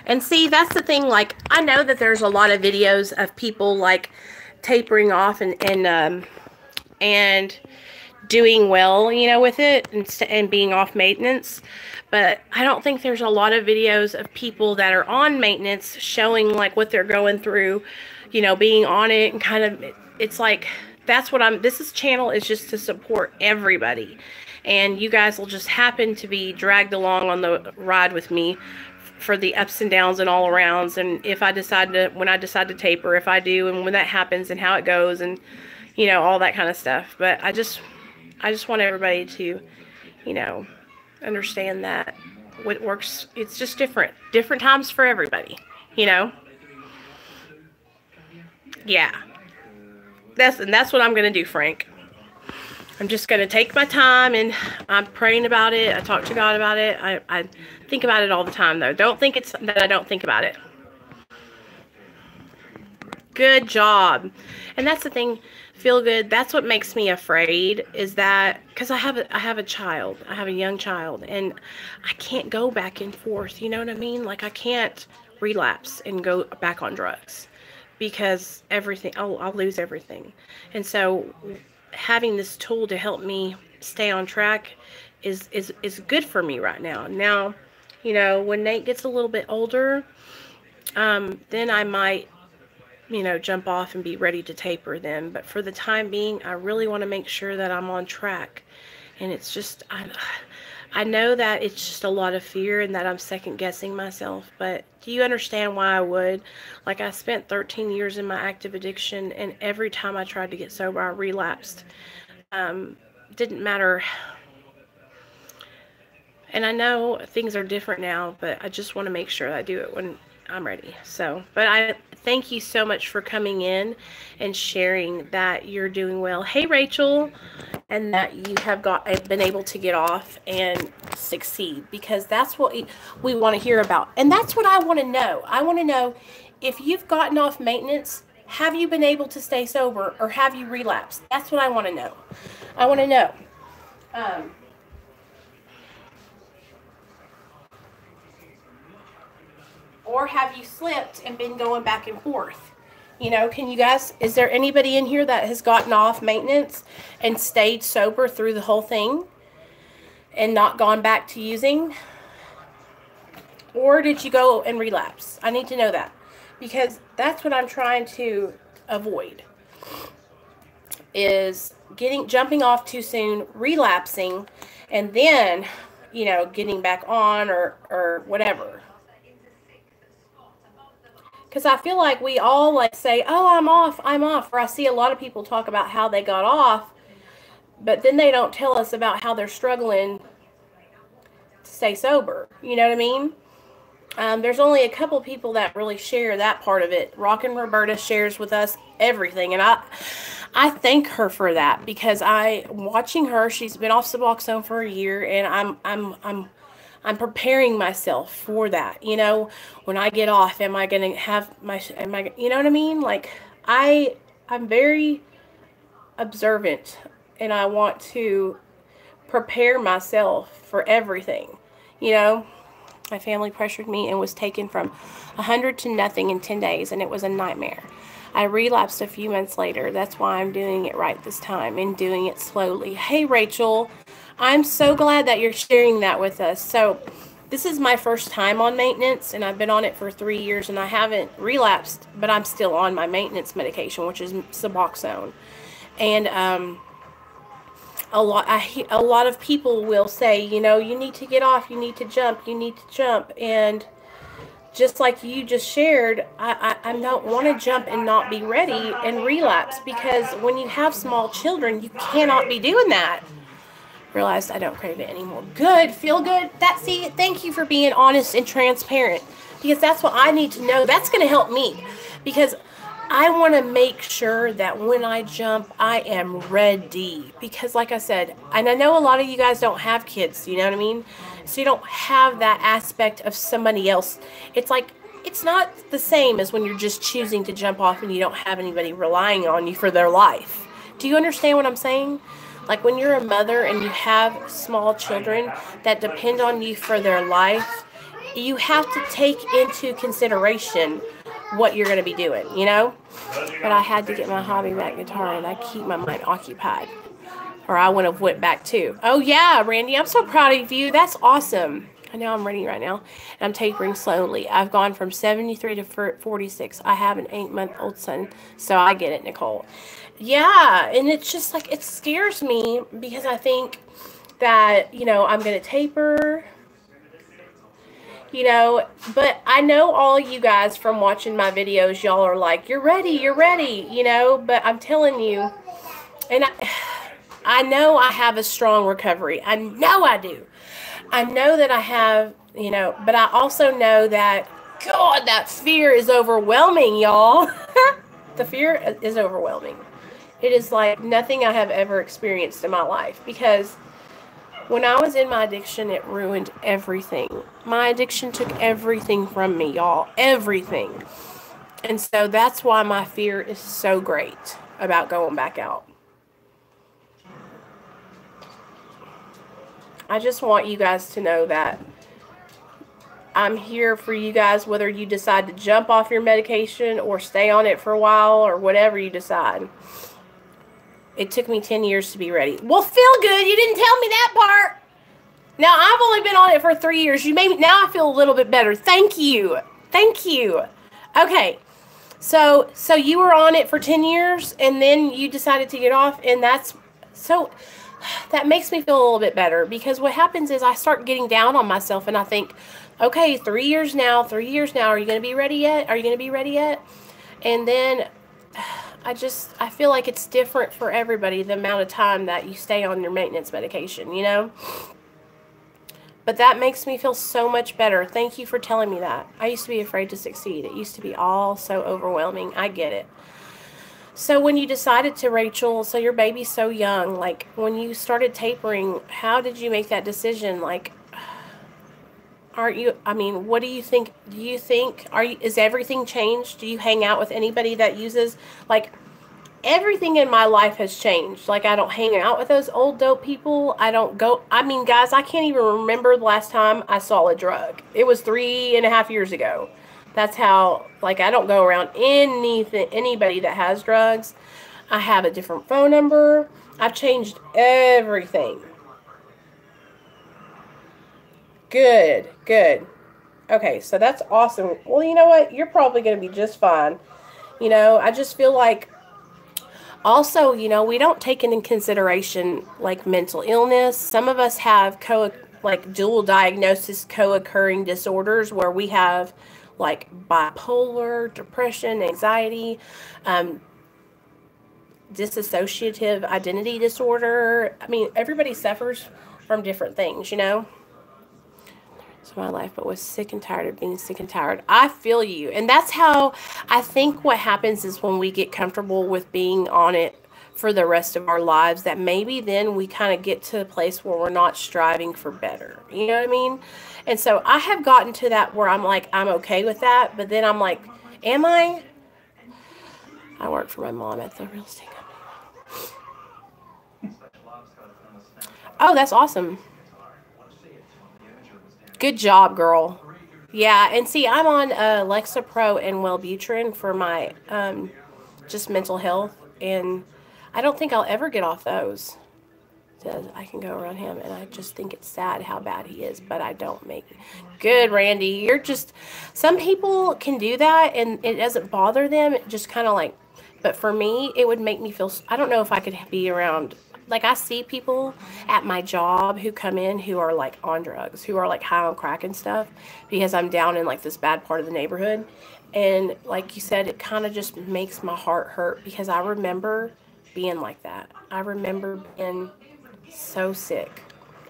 And see, that's the thing. Like, I know that there's a lot of videos of people like tapering off and doing well, you know, with it and being off maintenance. But I don't think there's a lot of videos of people that are on maintenance showing like what they're going through, you know, being on it, and kind of, it's like, that's what this channel is just to support everybody. And you guys will just happen to be dragged along on the ride with me for the ups and downs and all arounds. And if I decide to, when I decide to taper, if I do, and when that happens and how it goes, and, you know, all that kind of stuff. But I just want everybody to, you know, understand that what works, it's just different times for everybody, you know. Yeah, that's what I'm gonna do, Frank. I'm just gonna take my time, and I'm praying about it. I talk to God about it. I think about it all the time, though. Don't think it's that I don't think about it. Good job. And that's the thing, feel good. That's what makes me afraid, is that because I have a child, I have a young child, and I can't go back and forth. You know what I mean? Like, I can't relapse and go back on drugs, because everything, I'll lose everything. And so having this tool to help me stay on track is good for me right now. Now, you know, when Nate gets a little bit older, then I might, you know, jump off and be ready to taper then. But for the time being, I really want to make sure that I'm on track. And it's just, I know that it's just a lot of fear and that I'm second guessing myself, but do you understand why I would? Like, I spent 13 years in my active addiction, and every time I tried to get sober, I relapsed. Didn't matter. And I know things are different now, but I just want to make sure I do it I'm ready. So, but I thank you so much for coming in and sharing that you're doing well. Hey, Rachel, and that you have been able to get off and succeed, because that's what we want to hear about. And that's what I want to know. I want to know, if you've gotten off maintenance, have you been able to stay sober, or have you relapsed? That's what I want to know. I want to know. Or have you slipped and been going back and forth? You know, can you guys, is there anybody in here that has gotten off maintenance and stayed sober through the whole thing and not gone back to using? Or did you go and relapse? I need to know that, because that's what I'm trying to avoid, is jumping off too soon, relapsing, and then, you know, getting back on or whatever. Because I feel like we all like say, oh, I'm off. Or I see a lot of people talk about how they got off, but then they don't tell us about how they're struggling to stay sober. You know what I mean? There's only a couple people that really share that part of it. Rockin' Roberta shares with us everything, and I thank her for that, because watching her, she's been off Suboxone for a year, and I'm preparing myself for that. You know, when I get off, am I going to have you know what I mean? Like, I'm very observant, and I want to prepare myself for everything. You know, my family pressured me and was taken from 100 to nothing in 10 days, and it was a nightmare. I relapsed a few months later. That's why I'm doing it right this time and doing it slowly. Hey, Rachel, I'm so glad that you're sharing that with us. So this is my first time on maintenance, and I've been on it for 3 years, and I haven't relapsed, but I'm still on my maintenance medication, which is Suboxone. And a lot of people will say, you know, you need to get off, you need to jump, and just like you just shared, I don't want to jump and not be ready and relapse, because when you have small children, you cannot be doing that. Realized I don't crave it anymore. Good, feel good. Thank you for being honest and transparent, because that's what I need to know. That's going to help me, because I want to make sure that when I jump, I am ready. Because like I said, and I know a lot of you guys don't have kids, you know what I mean? So you don't have that aspect of somebody else. It's like, it's not the same as when you're just choosing to jump off and you don't have anybody relying on you for their life. Do you understand what I'm saying? Like, when you're a mother and you have small children that depend on you for their life, you have to take into consideration what you're going to be doing, you know? But I had to get my hobby back, guitar, and I keep my mind occupied, or I would have went back too. Oh yeah, Randy, I'm so proud of you. That's awesome. I know I'm ready right now, and I'm tapering slowly. I've gone from 73 to 46. I have an 8-month-old son, so I get it, Nicole. Yeah, and it's just like, it scares me, because I think that, you know, I'm going to taper, you know, but I know all you guys from watching my videos, y'all are like, you're ready, you know, but I'm telling you, and I know I have a strong recovery. I know I do. I know that I have, you know, but I also know that, God, that fear is overwhelming, y'all. The fear is overwhelming. It is like nothing I have ever experienced in my life, because when I was in my addiction, it ruined everything. My addiction took everything from me, y'all. Everything. And so that's why my fear is so great about going back out. I just want you guys to know that I'm here for you guys, whether you decide to jump off your medication or stay on it for a while, or whatever you decide. It took me 10 years to be ready. Well, feel good. You didn't tell me that part. Now, I've only been on it for 3 years. Now I feel a little bit better. Thank you. Thank you. Okay. So you were on it for 10 years, and then you decided to get off, and that makes me feel a little bit better, because what happens is I start getting down on myself, and I think, okay, 3 years now, are you going to be ready yet? Are you going to be ready yet? And then I feel like it's different for everybody, the amount of time that you stay on your maintenance medication, you know? But that makes me feel so much better. Thank you for telling me that. I used to be afraid to succeed. It used to be all so overwhelming. I get it. So when you decided to, Rachel, so your baby's so young, like when you started tapering, how did you make that decision? Like, aren't you, I mean, what do you think? Do you think, is everything changed? Do you hang out with anybody that uses, like, everything in my life has changed. Like, I don't hang out with those old dope people. I don't go, I mean, guys, I can't even remember the last time I saw a drug. It was 3.5 years ago. That's how, like, I don't go around anybody that has drugs. I have a different phone number. I've changed everything. Good, good. Okay, so that's awesome. Well, you know what? You're probably going to be just fine. You know, I just feel like, also, you know, we don't take into consideration, like, mental illness. Some of us have dual diagnosis co-occurring disorders where we have, like, bipolar, depression, anxiety, dissociative identity disorder. I mean, everybody suffers from different things, you know. So my life, but was sick and tired of being sick and tired. I feel you. And that's how I think what happens is when we get comfortable with being on it for the rest of our lives, that maybe then we kind of get to a place where we're not striving for better. You know what I mean? And so I have gotten to that where I'm like, I'm okay with that. But then I'm like, am I? I work for my mom at the real estate company. Oh, that's awesome. Good job, girl. Yeah, and see, I'm on Lexapro and Wellbutrin for my just mental health, and I don't think I'll ever get off those. So I can go around him, and I just think it's sad how bad he is, but I don't make it. Good, Randy. You're just, some people can do that, and it doesn't bother them. It just kind of like, but for me, it would make me feel, I don't know if I could be around, like, I see people at my job who come in who are, like, on drugs, who are, like, high on crack and stuff, because I'm down in, like, this bad part of the neighborhood. And like you said, it kind of just makes my heart hurt, because I remember being like that. I remember being so sick.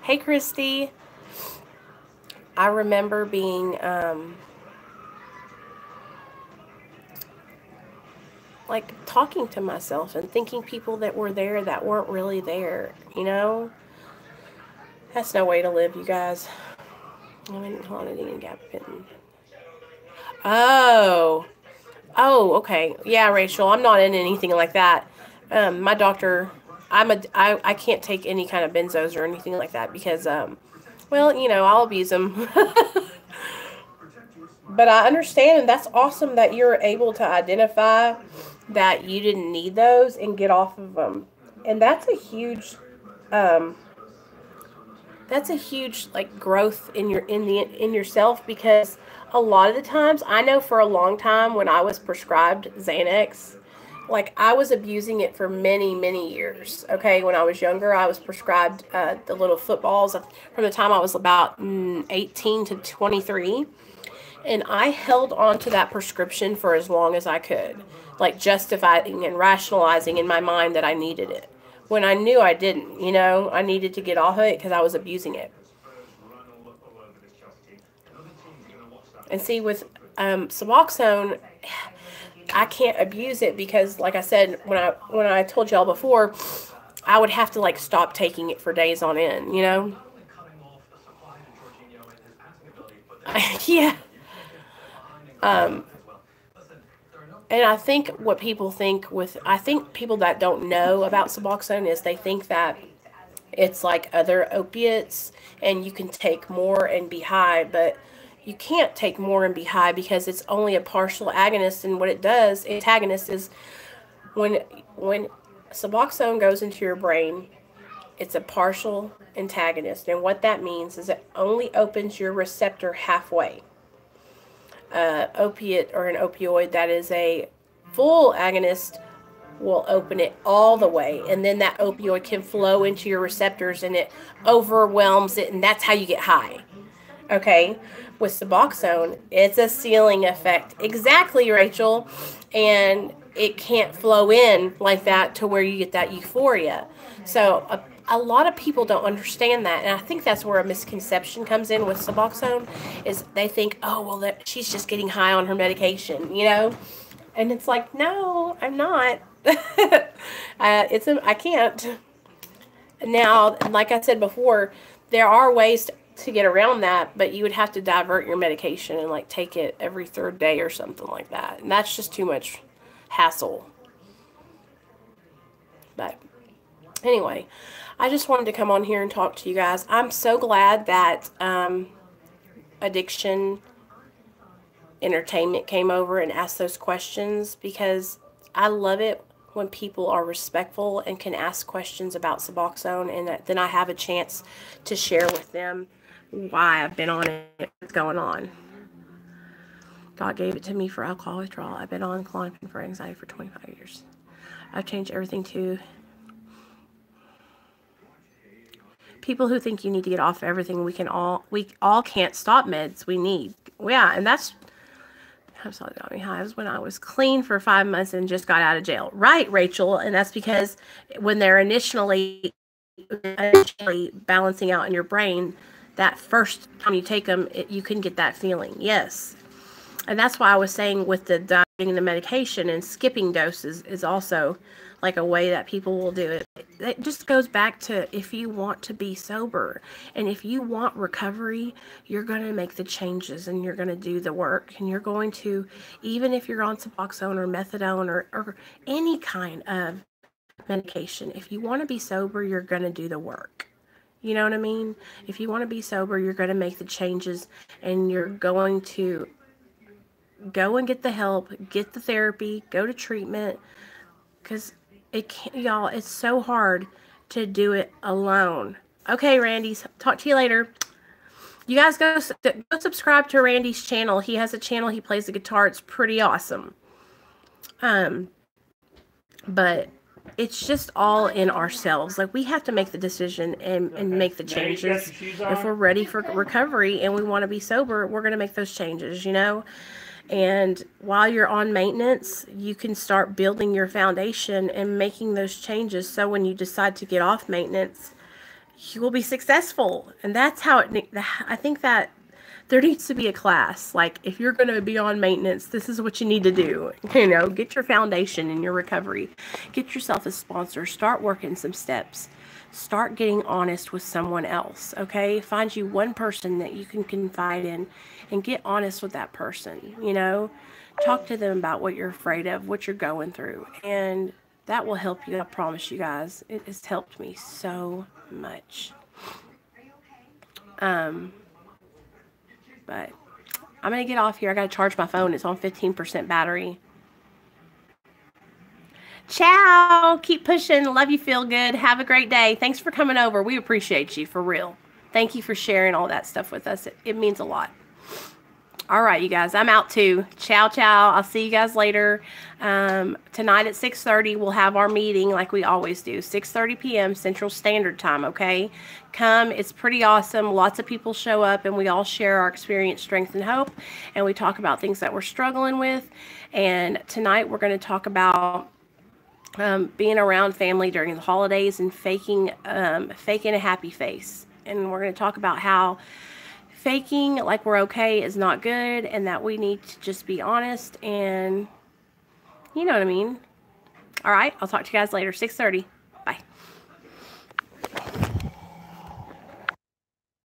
Hey, Christy. I remember being, like, talking to myself and thinking people that were there that weren't really there, you know? That's no way to live, you guys. I mean, haunted and gap pitten. Oh, okay. Yeah, Rachel, I'm not in anything like that. My doctor, I can't take any kind of benzos or anything like that because, well, you know, I'll abuse them. But I understand, and that's awesome that you're able to identify that you didn't need those and get off of them. And that's a huge, like, growth in yourself, because a lot of the times, I know for a long time when I was prescribed Xanax, like, I was abusing it for many, many years. Okay, when I was younger, I was prescribed the little footballs from the time I was about 18 to 23. And I held on to that prescription for as long as I could, like, justifying and rationalizing in my mind that I needed it, when I knew I didn't, you know. I needed to get off of it because I was abusing it. And see, with Suboxone, I can't abuse it because, like I said, when I told y'all before, I would have to, like, stop taking it for days on end, you know. Yeah. And I think what people think I think people that don't know about Suboxone is they think that it's like other opiates and you can take more and be high, but you can't take more and be high because it's only a partial agonist. And what it does, antagonist, is when Suboxone goes into your brain, it's a partial antagonist. And what that means is it only opens your receptor halfway. Opiate or an opioid that is a full agonist will open it all the way, and then that opioid can flow into your receptors and it overwhelms it, and that's how you get high. Okay, with Suboxone, it's a ceiling effect. Exactly, Rachel. And it can't flow in like that to where you get that euphoria. So a lot of people don't understand that, and I think that's where a misconception comes in with Suboxone, is they think, oh, well, that she's just getting high on her medication, you know? And it's like, no, I'm not. I can't. Now, like I said before, there are ways to get around that, but you would have to divert your medication and like take it every third day or something like that. And that's just too much hassle. But anyway, I just wanted to come on here and talk to you guys. I'm so glad that Addiction Entertainment came over and asked those questions, because I love it when people are respectful and can ask questions about Suboxone, and then I have a chance to share with them why I've been on it, what's going on. God gave it to me for alcohol withdrawal. I've been on Klonopin for anxiety for 25 years. I've changed everything to people who think you need to get off everything. We all can't stop meds. We need, yeah, and that's, I'm sorry, got me high. It was when I was clean for 5 months and just got out of jail. Right, Rachel, and that's because when they're initially balancing out in your brain, that first time you take them, you can get that feeling. Yes. And that's why I was saying with the dieting the medication and skipping doses is also like a way that people will do it. It just goes back to, if you want to be sober and if you want recovery, you're going to make the changes and you're going to do the work, and you're going to, even if you're on Suboxone or methadone or any kind of medication, if you want to be sober, you're going to do the work. You know what I mean? If you want to be sober, you're going to make the changes, and you're going to go and get the help, get the therapy, go to treatment, because y'all, it's so hard to do it alone. Okay, Randy, talk to you later. You guys go subscribe to Randy's channel. He has a channel. He plays the guitar. It's pretty awesome. But it's just all in ourselves. Like, we have to make the decision and make the changes. If we're ready for recovery and we want to be sober, we're going to make those changes, you know? And while you're on maintenance, you can start building your foundation and making those changes. So when you decide to get off maintenance, you will be successful. And that's how I think that there needs to be a class. Like, if you're going to be on maintenance, this is what you need to do. You know, get your foundation in your recovery. Get yourself a sponsor. Start working some steps. Start getting honest with someone else, okay? Find you one person that you can confide in and get honest with that person, you know? Talk to them about what you're afraid of, what you're going through, and that will help you. I promise you guys. It has helped me so much. But I'm going to get off here. I got to charge my phone. It's on 15% battery. Ciao. Keep pushing. Love you. Feel good. Have a great day. Thanks for coming over. We appreciate you, for real. Thank you for sharing all that stuff with us. It means a lot. All right, you guys. I'm out too. Ciao, ciao. I'll see you guys later. Tonight at 6:30, we'll have our meeting like we always do. 6:30 p.m. Central Standard Time, okay? Come. It's pretty awesome. Lots of people show up, and we all share our experience, strength, and hope. And we talk about things that we're struggling with. And tonight we're going to talk about being around family during the holidays and faking a happy face. And we're going to talk about how faking like we're okay is not good, and that we need to just be honest, and you know what I mean. All right, I'll talk to you guys later. 6:30.